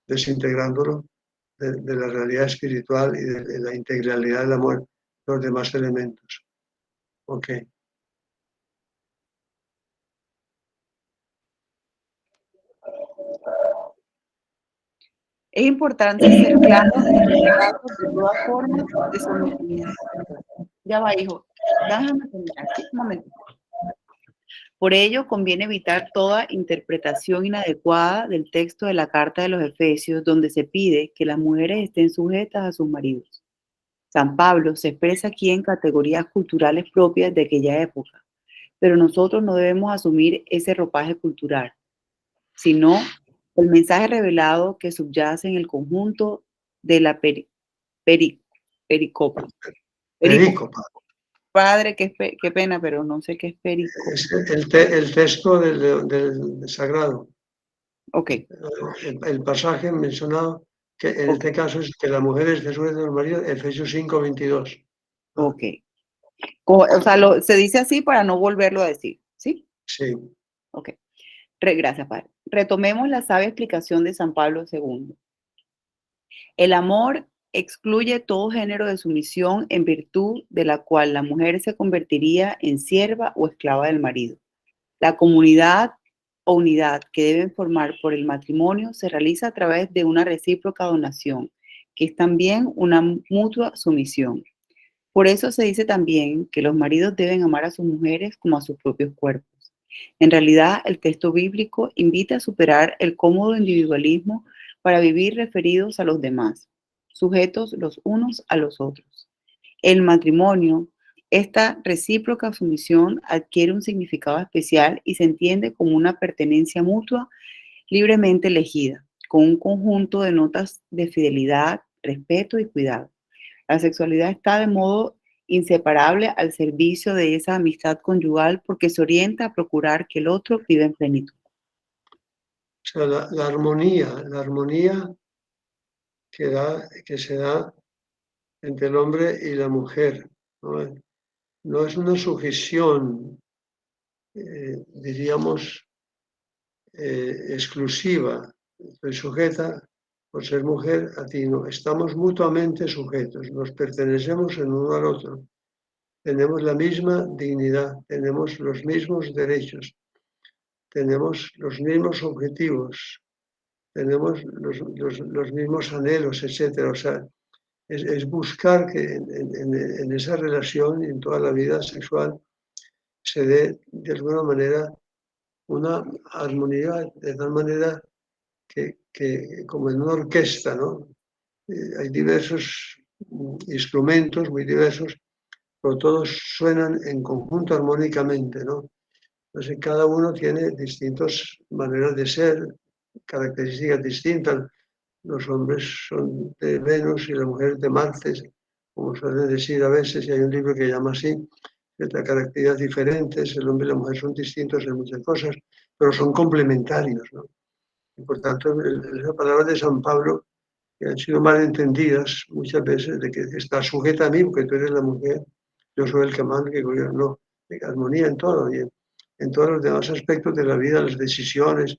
desintegrándolo de la realidad espiritual y de la integralidad del amor, los demás elementos. Ok. Es importante ser claro de todas formas de sometimiento. Ya va, hijo. Déjame terminar. Sí, un momento. Por ello, conviene evitar toda interpretación inadecuada del texto de la Carta de los Efesios, donde se pide que las mujeres estén sujetas a sus maridos. San Pablo se expresa aquí en categorías culturales propias de aquella época, pero nosotros no debemos asumir ese ropaje cultural, sino el mensaje revelado que subyace en el conjunto de la pericopa. Perícopa. Padre, qué pena, pero no sé qué es pericopa. Es el texto del sagrado. Ok. El pasaje mencionado, que en este caso es que la mujer esté sujeta al marido, Efesios 5:22. Ok. O sea, se dice así para no volverlo a decir, ¿sí? Sí. Ok. Gracias, Padre. Retomemos la sabia explicación de San Pablo II. El amor excluye todo género de sumisión en virtud de la cual la mujer se convertiría en sierva o esclava del marido. La comunidad o unidad que deben formar por el matrimonio se realiza a través de una recíproca donación, que es también una mutua sumisión. Por eso se dice también que los maridos deben amar a sus mujeres como a sus propios cuerpos. En realidad, el texto bíblico invita a superar el cómodo individualismo para vivir referidos a los demás, sujetos los unos a los otros. El matrimonio, esta recíproca sumisión adquiere un significado especial y se entiende como una pertenencia mutua libremente elegida, con un conjunto de notas de fidelidad, respeto y cuidado. La sexualidad está de modo inseparable al servicio de esa amistad conyugal porque se orienta a procurar que el otro viva en plenitud. O sea, la armonía que se da entre el hombre y la mujer, ¿no? No es una sujeción, diríamos, exclusiva. Estoy sujeta por ser mujer a ti, no. Estamos mutuamente sujetos, nos pertenecemos el uno al otro. Tenemos la misma dignidad, tenemos los mismos derechos, tenemos los mismos objetivos, tenemos los mismos anhelos, etc. O sea, es buscar que en esa relación y en toda la vida sexual se dé de alguna manera una armonía, de tal manera que como en una orquesta, ¿no? Hay diversos instrumentos muy diversos, pero todos suenan en conjunto armónicamente, ¿no? Entonces cada uno tiene distintas maneras de ser, características distintas. Los hombres son de Venus y las mujeres de Marte, como suelen decir a veces, y hay un libro que llama así, ciertas características diferentes, el hombre y la mujer son distintos en muchas cosas, pero son complementarios, ¿no? Y por tanto, esas palabras de San Pablo, que han sido mal entendidas muchas veces, de que está sujeta a mí porque tú eres la mujer, yo soy el que manda, que gobierna, no, de armonía en todo, y en todos los demás aspectos de la vida, las decisiones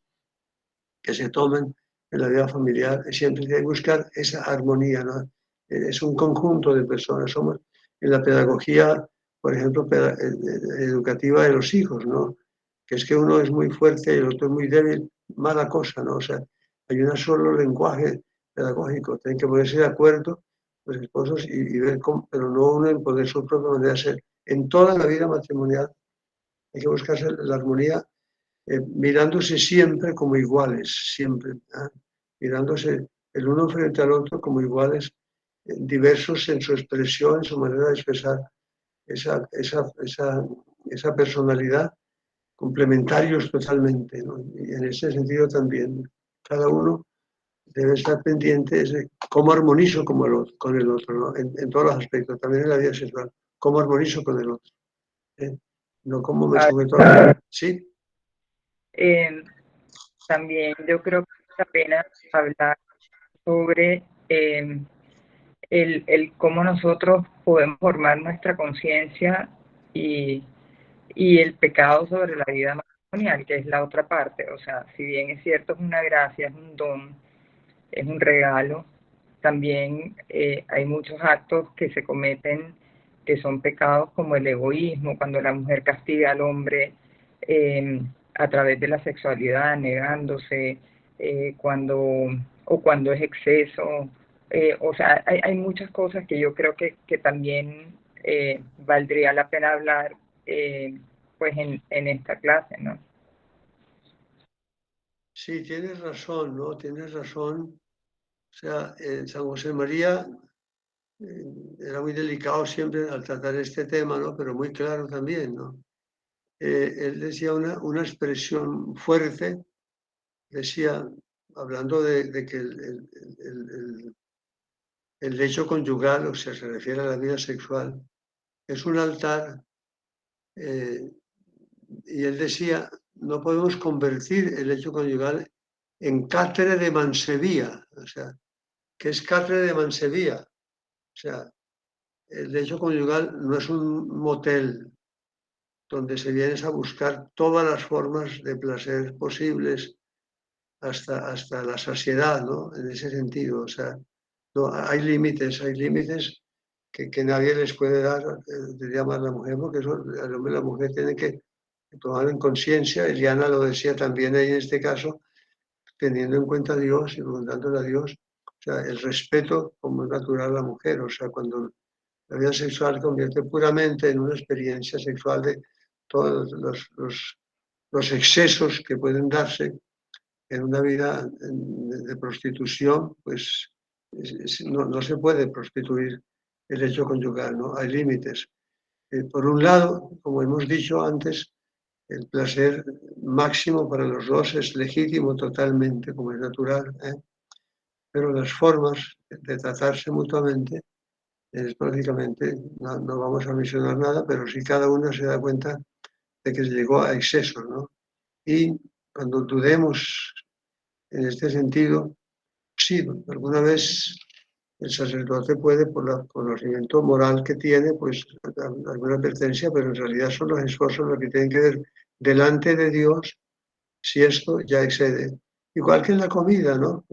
que se tomen en la vida familiar, siempre hay que buscar esa armonía, ¿no? Es un conjunto de personas, somos en la pedagogía, por ejemplo, educativa de los hijos, ¿no? Que es que uno es muy fuerte y el otro es muy débil, mala cosa, ¿no? O sea, hay un solo lenguaje pedagógico, tienen que ponerse de acuerdo los esposos y ver cómo, pero no uno imponer su propia manera de ser. En toda la vida matrimonial hay que buscarse la armonía mirándose siempre como iguales, siempre, mirándose el uno frente al otro como iguales, diversos en su expresión, en su manera de expresar esa personalidad, complementarios totalmente, ¿no? Y en ese sentido también, cada uno debe estar pendiente de cómo armonizo con el otro, ¿no? En todos los aspectos, también en la vida sexual, cómo armonizo con el otro, ¿eh? No cómo me sujeto a... ¿Sí? También yo creo que vale la pena hablar sobre el cómo nosotros podemos formar nuestra conciencia y el pecado sobre la vida matrimonial, que es la otra parte. O sea, si bien es cierto, es una gracia, es un don, es un regalo, también hay muchos actos que se cometen que son pecados, como el egoísmo, cuando la mujer castiga al hombre a través de la sexualidad, negándose, cuando es exceso. O sea, hay muchas cosas que yo creo que también valdría la pena hablar pues en esta clase, ¿no? Sí, tienes razón, ¿no? Tienes razón. O sea, San José María era muy delicado siempre al tratar este tema, ¿no? Pero muy claro también, ¿no? Él decía una expresión fuerte, decía, hablando de que el lecho conyugal, o sea, se refiere a la vida sexual, es un altar, y él decía, no podemos convertir el lecho conyugal en cátedra de mansevía. O sea, ¿qué es cátedra de mansevía? O sea, el lecho conyugal no es un motel donde se vienes a buscar todas las formas de placer posibles hasta la saciedad, ¿no? En ese sentido, o sea, no, hay límites que nadie les puede dar, diríamos a la mujer, porque eso, el hombre y la mujer tienen que tomar en conciencia. Eliana lo decía también ahí en este caso, teniendo en cuenta a Dios y preguntándole a Dios, o sea, el respeto como es natural a la mujer, o sea, cuando la vida sexual se convierte puramente en una experiencia sexual de todos los excesos que pueden darse en una vida de prostitución, pues no se puede prostituir el hecho conyugal, ¿no? Hay límites. Por un lado, como hemos dicho antes, el placer máximo para los dos es legítimo totalmente, como es natural, ¿eh? Pero las formas de tratarse mutuamente lógicamente no vamos a mencionar nada, pero sí cada uno se da cuenta de que se llegó a excesos, ¿no? Y cuando dudemos en este sentido, sí, alguna vez el sacerdote puede, por el conocimiento moral que tiene, pues alguna advertencia, pero en realidad son los esposos los que tienen que ver delante de Dios si esto ya excede. Igual que en la comida, ¿no?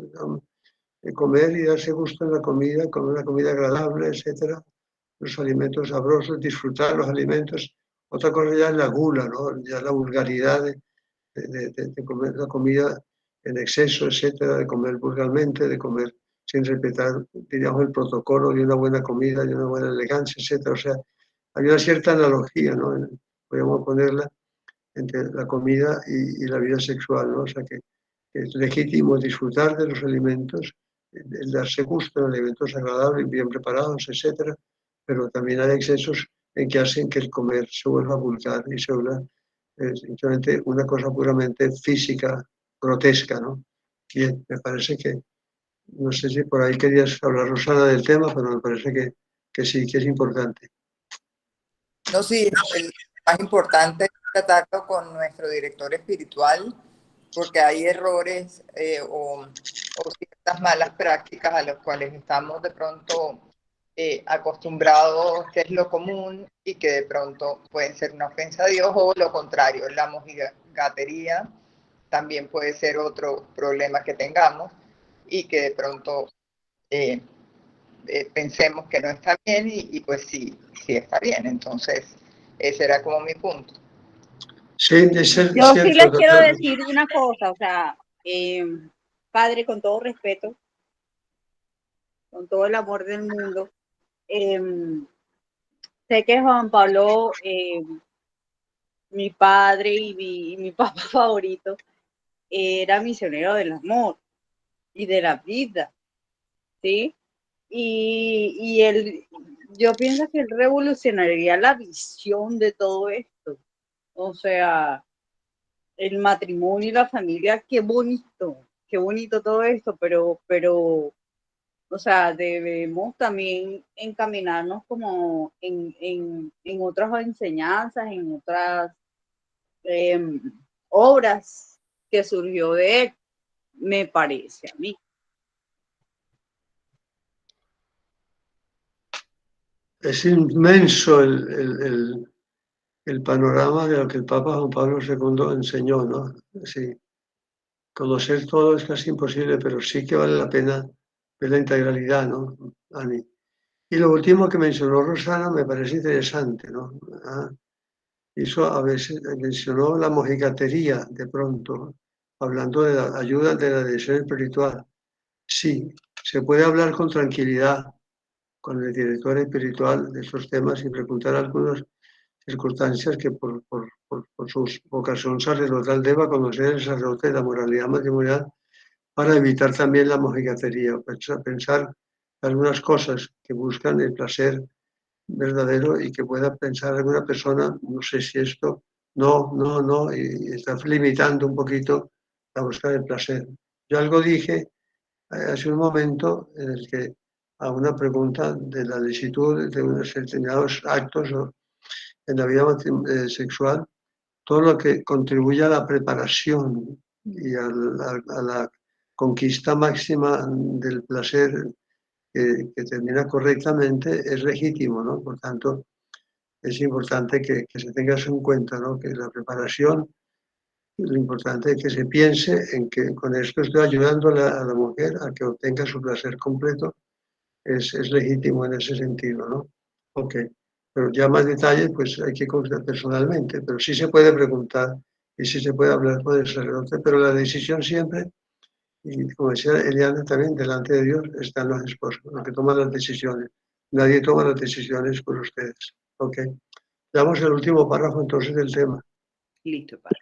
Comer y darse gusto en la comida, comer una comida agradable, etcétera, los alimentos sabrosos, disfrutar los alimentos. Otra cosa ya es la gula, ¿no? Ya la vulgaridad de comer la comida en exceso, etcétera, de comer vulgarmente, de comer sin respetar, diríamos, el protocolo de una buena comida, de una buena elegancia, etcétera. O sea, hay una cierta analogía, ¿no? Podemos ponerla entre la comida y la vida sexual, ¿no? O sea, que es legítimo disfrutar de los alimentos, el darse gusto en alimentos agradables, bien preparados, etcétera, pero también hay excesos en que hacen que el comer se vuelva vulgar y se vuelva simplemente una cosa puramente física, grotesca, ¿no? Bien, me parece que, no sé si por ahí querías hablar, Rosana, del tema, pero me parece que sí, que es importante. No, sí, el más importante es tratarlo con nuestro director espiritual, porque hay errores o ciertas malas prácticas a las cuales estamos de pronto acostumbrados, que es lo común, y que de pronto pueden ser una ofensa a Dios, o lo contrario, la mojigatería también puede ser otro problema que tengamos, y que de pronto pensemos que no está bien, y pues sí está bien. Entonces, ese era como mi punto. Sí, Yo cierto, sí les quiero doctor. decir una cosa, o sea, padre, con todo respeto, con todo el amor del mundo, sé que Juan Pablo, mi padre y mi papá favorito, era misionero del amor y de la vida, ¿sí? Y él, yo pienso que él revolucionaría la visión de todo esto. O sea, el matrimonio y la familia, qué bonito todo esto, pero, o sea, debemos también encaminarnos como en otras enseñanzas, en otras obras que surgió de él, me parece a mí. Es inmenso el panorama de lo que el Papa Juan Pablo II enseñó, ¿no? Sí, conocer todo es casi imposible, pero sí que vale la pena ver la integralidad, ¿no, Ani? Y lo último que mencionó Rosana me parece interesante, ¿no? Eso a veces mencionó la mojigatería de pronto, hablando de la ayuda de la dirección espiritual. Sí, se puede hablar con tranquilidad con el director espiritual de estos temas y preguntar algunas circunstancias que por su vocación sacerdotal deba conocer el sacerdote de la moralidad matrimonial para evitar también la mojigatería, pensar algunas cosas que buscan el placer verdadero y que pueda pensar alguna persona, no sé si esto, no, y está limitando un poquito la búsqueda del placer. Yo algo dije hace un momento en el que a una pregunta de la licitud de unos determinados actos en la vida sexual, todo lo que contribuye a la preparación y a la conquista máxima del placer que termina correctamente es legítimo, ¿no? Por tanto, es importante que se tenga eso en cuenta, ¿no? Que la preparación, lo importante es que se piense en que con esto estoy ayudando a la mujer a que obtenga su placer completo, es legítimo en ese sentido, ¿no? Ok, pero ya más detalles pues hay que consultar personalmente, pero sí se puede preguntar y sí se puede hablar con el sacerdote, pero la decisión siempre, y como decía Eliana también, delante de Dios están los esposos, los que toman las decisiones. Nadie toma las decisiones por ustedes. Ok, damos el último párrafo entonces del tema. Listo, padre.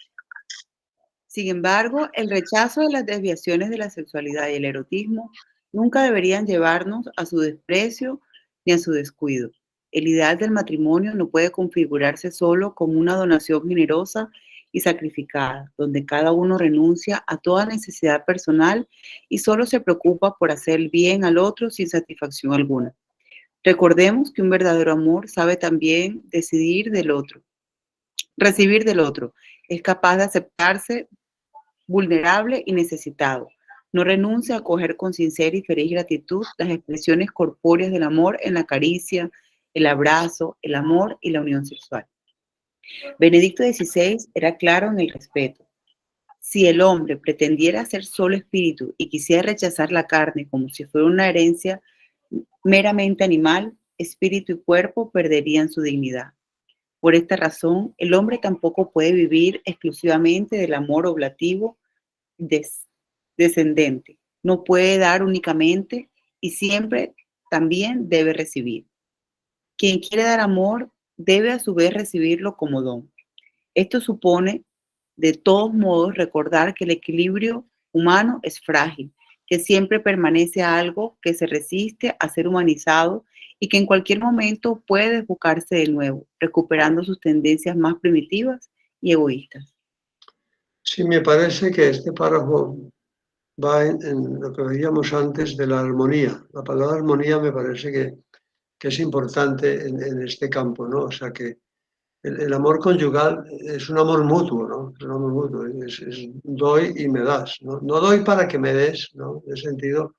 Sin embargo, el rechazo de las desviaciones de la sexualidad y el erotismo nunca deberían llevarnos a su desprecio ni a su descuido. El ideal del matrimonio no puede configurarse solo como una donación generosa y sacrificada, donde cada uno renuncia a toda necesidad personal y solo se preocupa por hacer el bien al otro sin satisfacción alguna. Recordemos que un verdadero amor sabe también recibir del otro. Es capaz de aceptarse vulnerable y necesitado. No renuncia a acoger con sincera y feliz gratitud las expresiones corpóreas del amor en la caricia, el abrazo, el amor y la unión sexual. Benedicto XVI era claro en el respeto. Si el hombre pretendiera ser solo espíritu y quisiera rechazar la carne como si fuera una herencia meramente animal, espíritu y cuerpo perderían su dignidad. Por esta razón, el hombre tampoco puede vivir exclusivamente del amor oblativo descendente. No puede dar únicamente y siempre también debe recibir. Quien quiere dar amor debe a su vez recibirlo como don. Esto supone, de todos modos, recordar que el equilibrio humano es frágil, que siempre permanece algo que se resiste a ser humanizado y que en cualquier momento puede desbocarse de nuevo, recuperando sus tendencias más primitivas y egoístas. Sí, me parece que este párrafo va en lo que veíamos antes de la armonía. La palabra armonía me parece que es importante en este campo, ¿no? O sea que el amor conyugal es un amor mutuo, ¿no? Es un amor mutuo, es doy y me das, ¿no? No doy para que me des, ¿no? En ese sentido,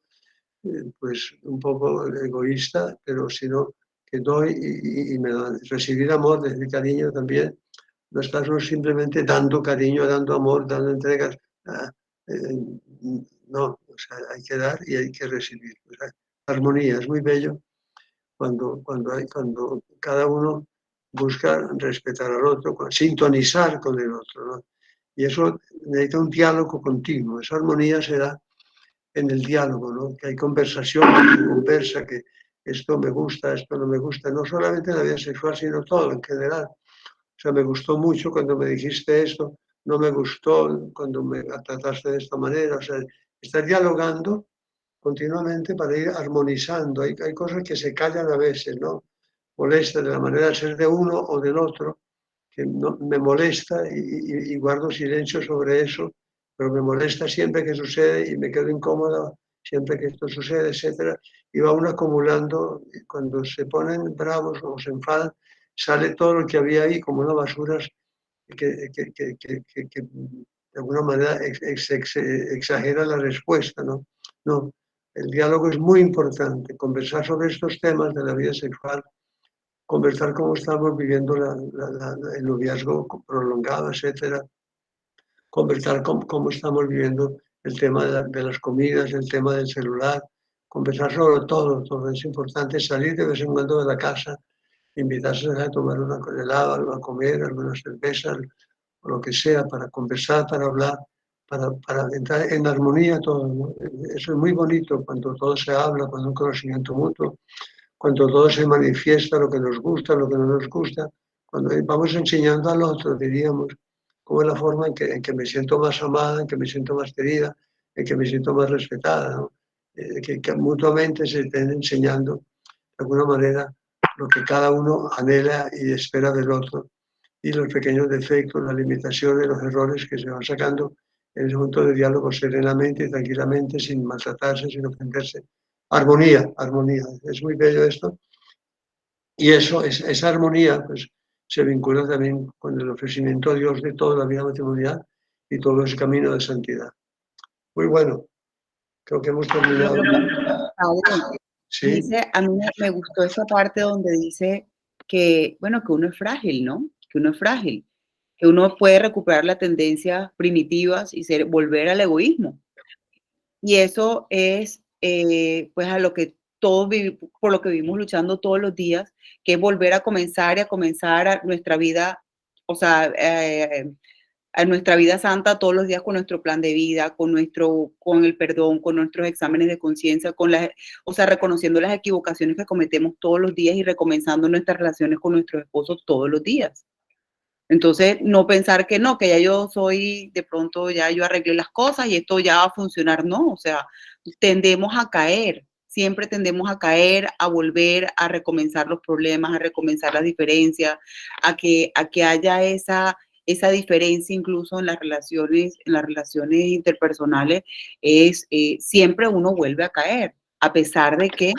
pues un poco egoísta, pero sino que doy y me dan. Recibir amor, decir cariño también, no estás simplemente dando cariño, dando amor, dando entregas. No, o sea, hay que dar y hay que recibir. O sea, armonía, es muy bello cuando cada uno busca respetar al otro, sintonizar con el otro, ¿no? Y eso necesita un diálogo continuo. Esa armonía se da en el diálogo, ¿no? Que hay conversación, que conversa, que esto me gusta, esto no me gusta, no solamente en la vida sexual, sino todo en general. O sea, me gustó mucho cuando me dijiste esto, no me gustó cuando me trataste de esta manera. O sea, estar dialogando continuamente para ir armonizando. Hay cosas que se callan a veces, ¿no? Molesta de la manera de ser de uno o del otro, que no, me molesta y guardo silencio sobre eso, pero me molesta siempre que sucede y me quedo incómoda siempre que esto sucede, etcétera. Y va uno acumulando, y cuando se ponen bravos o se enfadan, sale todo lo que había ahí como una basura que de alguna manera exagera la respuesta, ¿no? No, el diálogo es muy importante, conversar sobre estos temas de la vida sexual, conversar cómo estamos viviendo el noviazgo prolongado, etcétera, conversar cómo estamos viviendo el tema de las comidas, el tema del celular, conversar sobre todo es importante, salir de vez en cuando de la casa, invitarse a tomar una helado, a comer algunas cervezas, o lo que sea, para conversar, para hablar, para entrar en armonía todo, ¿no? Eso es muy bonito cuando todo se habla, cuando hay un conocimiento mutuo, cuando todo se manifiesta, lo que nos gusta, lo que no nos gusta, cuando vamos enseñando al otro, diríamos, cómo es la forma en que me siento más amada, en que me siento más querida, en que me siento más respetada, ¿no? Que mutuamente se estén enseñando de alguna manera lo que cada uno anhela y espera del otro, y los pequeños defectos, las limitaciones, los errores que se van sacando en ese momento de diálogo serenamente y tranquilamente, sin maltratarse, sin ofenderse. Armonía, armonía. Es muy bello esto. Y eso, esa armonía, pues se vincula también con el ofrecimiento a Dios de toda la vida matrimonial y todo ese camino de santidad. Muy bueno. Creo que hemos terminado. Padre, Sí. dice, a mí me gustó esa parte donde dice que, bueno, que uno es frágil, ¿no? Que uno es frágil, que uno puede recuperar las tendencias primitivas y volver al egoísmo. Y eso es, pues, a lo que todos por lo que vivimos luchando todos los días, que es volver a comenzar y a comenzar a nuestra vida, o sea, a nuestra vida santa todos los días con nuestro plan de vida, con el perdón, con nuestros exámenes de conciencia, o sea, reconociendo las equivocaciones que cometemos todos los días y recomenzando nuestras relaciones con nuestros esposos todos los días. Entonces, no pensar que no, que ya yo soy, de pronto ya yo arreglé las cosas y esto ya va a funcionar, no, o sea, tendemos a caer, siempre tendemos a caer, a volver a recomenzar los problemas, a recomenzar las diferencias, a que haya esa diferencia incluso en las relaciones interpersonales, siempre uno vuelve a caer, a pesar de que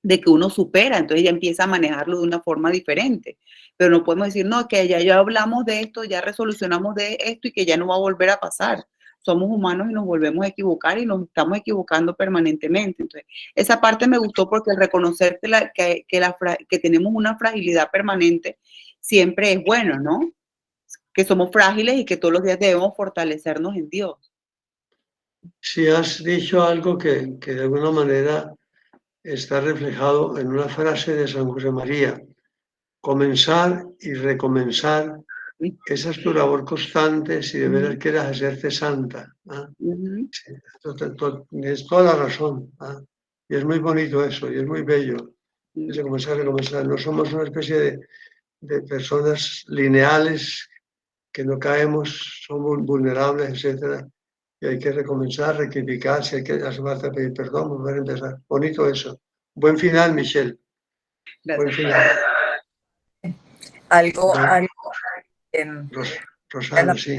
de que uno supera, entonces ya empieza a manejarlo de una forma diferente. Pero no podemos decir, no, que ya hablamos de esto, ya resolucionamos de esto y que ya no va a volver a pasar. Somos humanos y nos volvemos a equivocar y nos estamos equivocando permanentemente. Entonces, esa parte me gustó porque el reconocer que tenemos una fragilidad permanente siempre es bueno, ¿no? Que somos frágiles y que todos los días debemos fortalecernos en Dios. Si has dicho algo que de alguna manera está reflejado en una frase de San José María: comenzar y recomenzar, esa es tu labor constante si de veras quieres hacerte santa. Sí, es toda la razón. Y es muy bonito eso, y es muy bello. Es comenzar y recomenzar. No somos una especie de personas lineales que no caemos, somos vulnerables, etcétera. Y hay que recomenzar, rectificar, si hay que hacer falta pedir perdón, volver a empezar. Bonito eso. Buen final, Michelle. Gracias. Buen final. Algo Rosana, sí.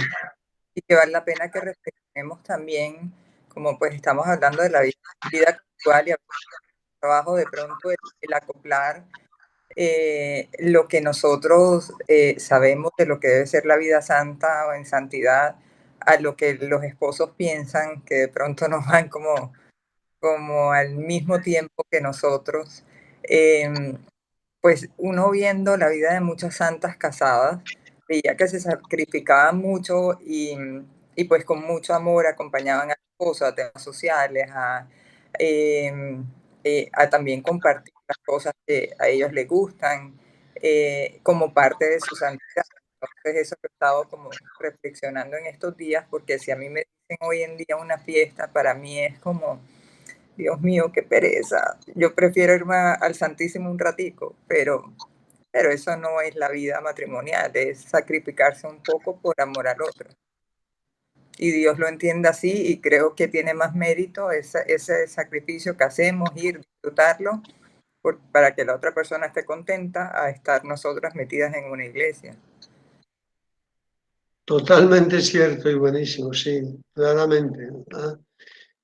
Y que vale la pena que reflexionemos también, como pues estamos hablando de la vida actual y el trabajo, de pronto el acoplar lo que nosotros sabemos de lo que debe ser la vida santa o en santidad a lo que los esposos piensan, que de pronto nos van como al mismo tiempo que nosotros. Pues uno viendo la vida de muchas santas casadas, veía que se sacrificaban mucho y pues con mucho amor acompañaban al esposo a temas sociales, a también compartir las cosas que a ellos les gustan como parte de su santidad. Entonces eso he estado como reflexionando en estos días, porque si a mí me dicen hoy en día una fiesta, para mí es como, Dios mío, qué pereza. Yo prefiero irme al Santísimo un ratico, pero eso no es la vida matrimonial, es sacrificarse un poco por amor al otro. Y Dios lo entiende así, y creo que tiene más mérito ese sacrificio que hacemos, ir, disfrutarlo, para que la otra persona esté contenta, a estar nosotras metidas en una iglesia. Totalmente cierto y buenísimo, sí, claramente.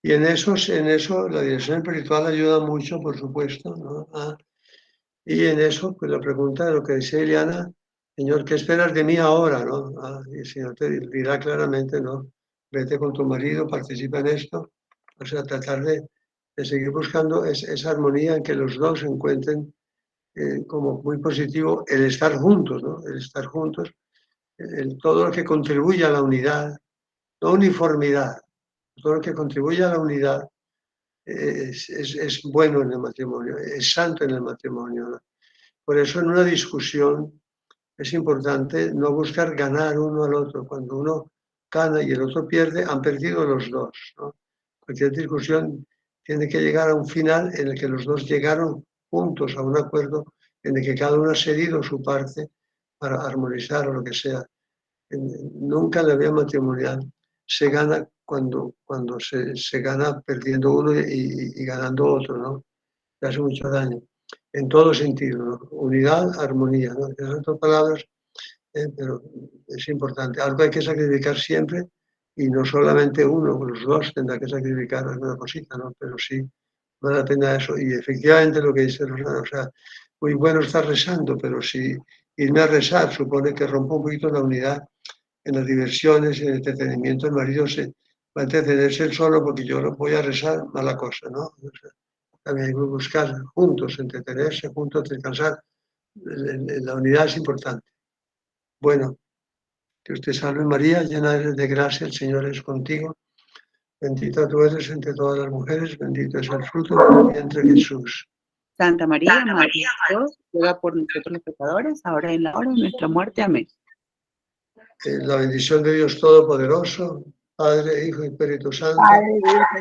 Y en eso la dirección espiritual ayuda mucho, por supuesto, ¿no? Y en eso, pues la pregunta de lo que decía Ileana, Señor, ¿qué esperas de mí ahora? ¿No? Y el Señor te dirá claramente, ¿no? Vete con tu marido, participa en esto. O sea, tratar de seguir buscando esa armonía en que los dos encuentren como muy positivo el estar juntos, ¿no? El estar juntos, todo lo que contribuye a la unidad, no uniformidad, todo lo que contribuye a la unidad es bueno en el matrimonio, es santo en el matrimonio, ¿no? Por eso en una discusión es importante no buscar ganar uno al otro. Cuando uno gana y el otro pierde, han perdido los dos, ¿no? Cualquier discusión tiene que llegar a un final en el que los dos llegaron juntos a un acuerdo en el que cada uno ha cedido su parte para armonizar o lo que sea. Nunca en la vida matrimonial se gana cuando se gana perdiendo uno y ganando otro, ¿no? Que hace mucho daño. En todo sentido, ¿no? Unidad, armonía, ¿no? Esas son palabras, pero es importante. Algo hay que sacrificar siempre, y no solamente uno, los dos tendrán que sacrificar alguna cosita, ¿no? Pero sí, vale la pena eso. Y efectivamente lo que dice Rosana, o sea, muy bueno estar rezando, pero si irme a rezar supone que rompo un poquito la unidad en las diversiones, en el entretenimiento, el marido se va a entretenerse él solo porque yo lo voy a rezar, mala cosa, ¿no? O sea, también hay que buscar juntos, entretenerse, juntos, descansar. La unidad es importante. Bueno, que usted salve María, llena eres de gracia, el Señor es contigo. Bendita tú eres entre todas las mujeres, bendito es el fruto de tu vientre Jesús. Santa María, Madre de Dios, ruega por nosotros los pecadores, ahora y en la hora de nuestra muerte. Amén. La bendición de Dios Todopoderoso, Padre, Hijo y Espíritu Santo,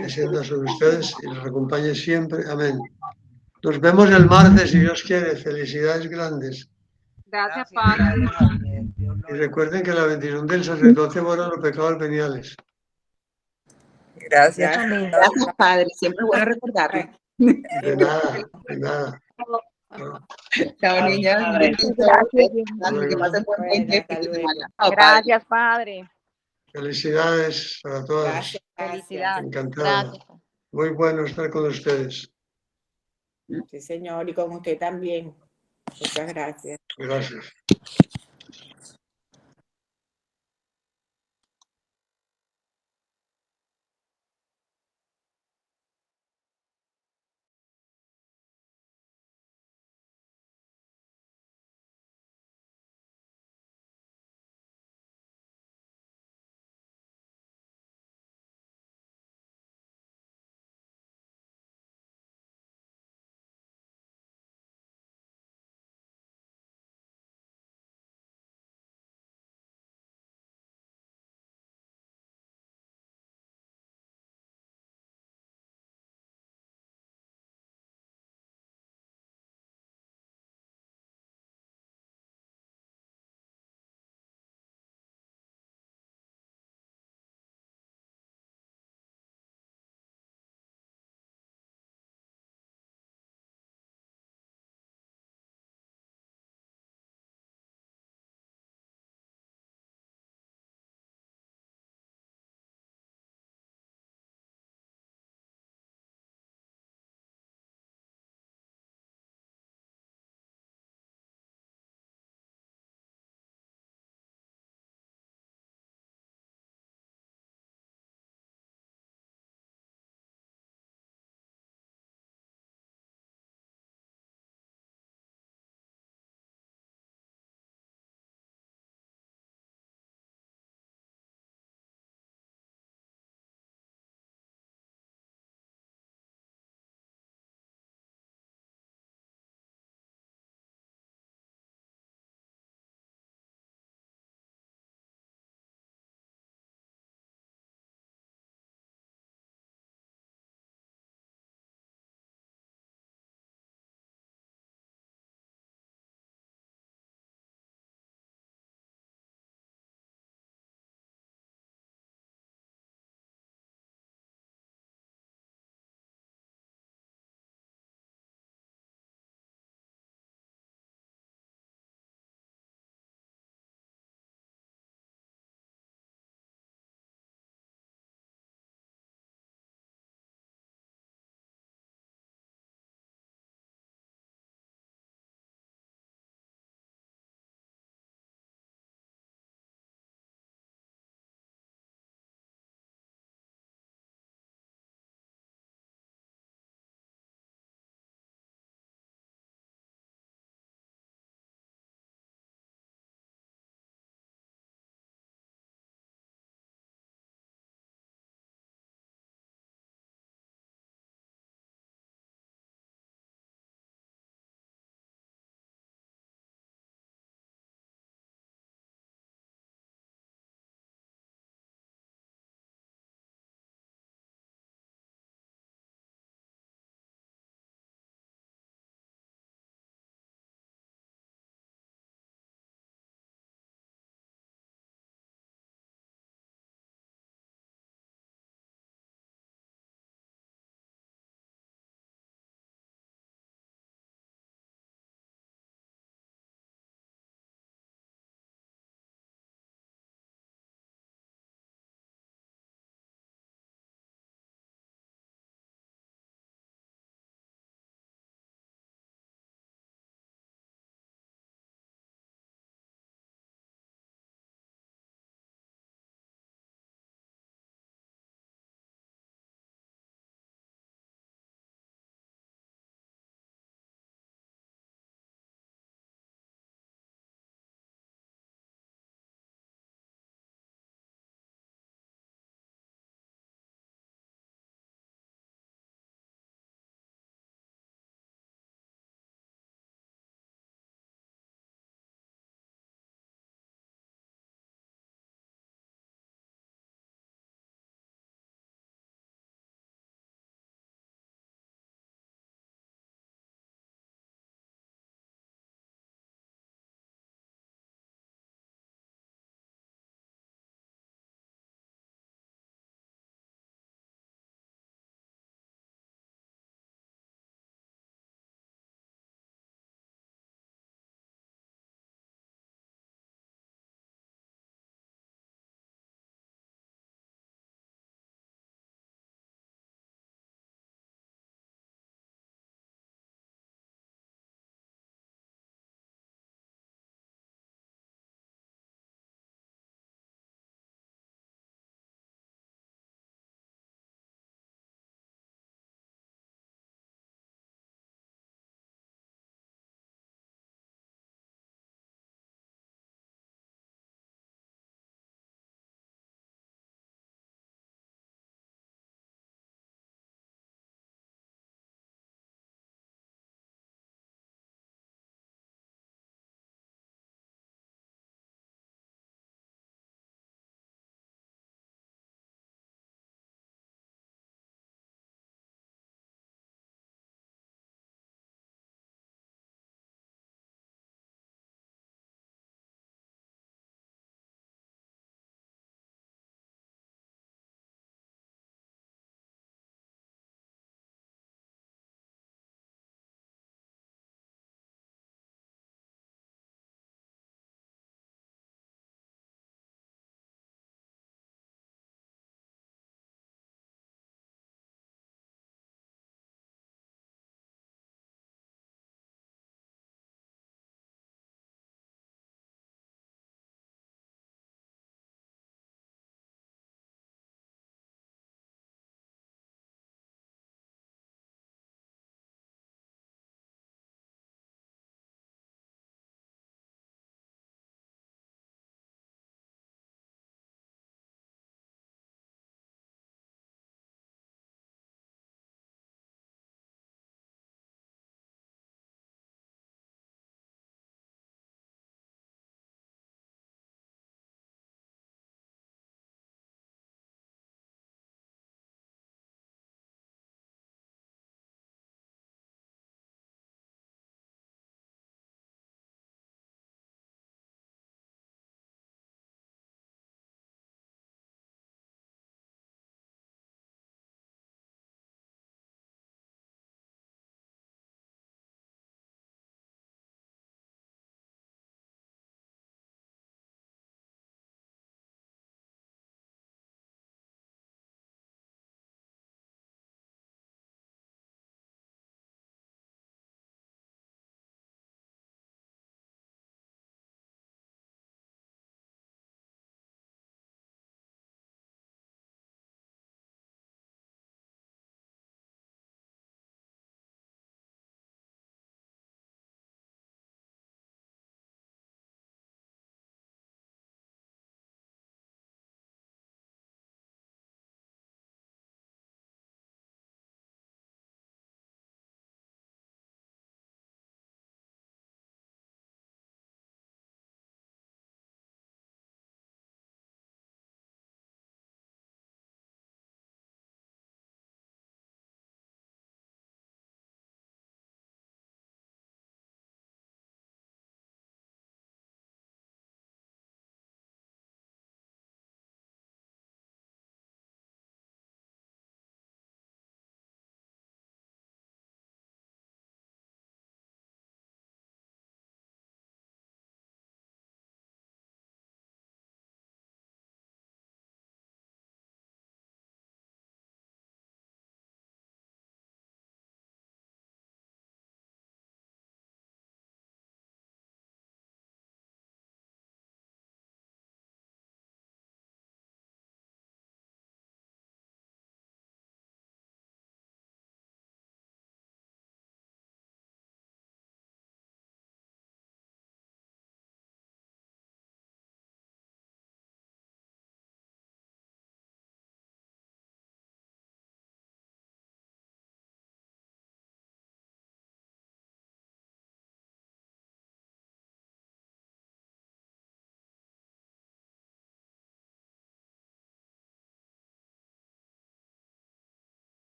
descienda sobre ustedes y los acompañe siempre. Amén. Nos vemos el martes, si Dios quiere. Felicidades grandes. Gracias, Padre. Y recuerden que la bendición del sacerdote borra los pecados veniales. Gracias. Amén. Gracias, Padre. Siempre es bueno recordarlo. De nada, de nada. Chao, niñas. Que pasen buen fin de semana. Chao, Padre. Gracias, Padre. Felicidades para todos. Felicidades. Encantado. Muy bueno estar con ustedes. Sí, señor, y con usted también. Muchas gracias. Gracias.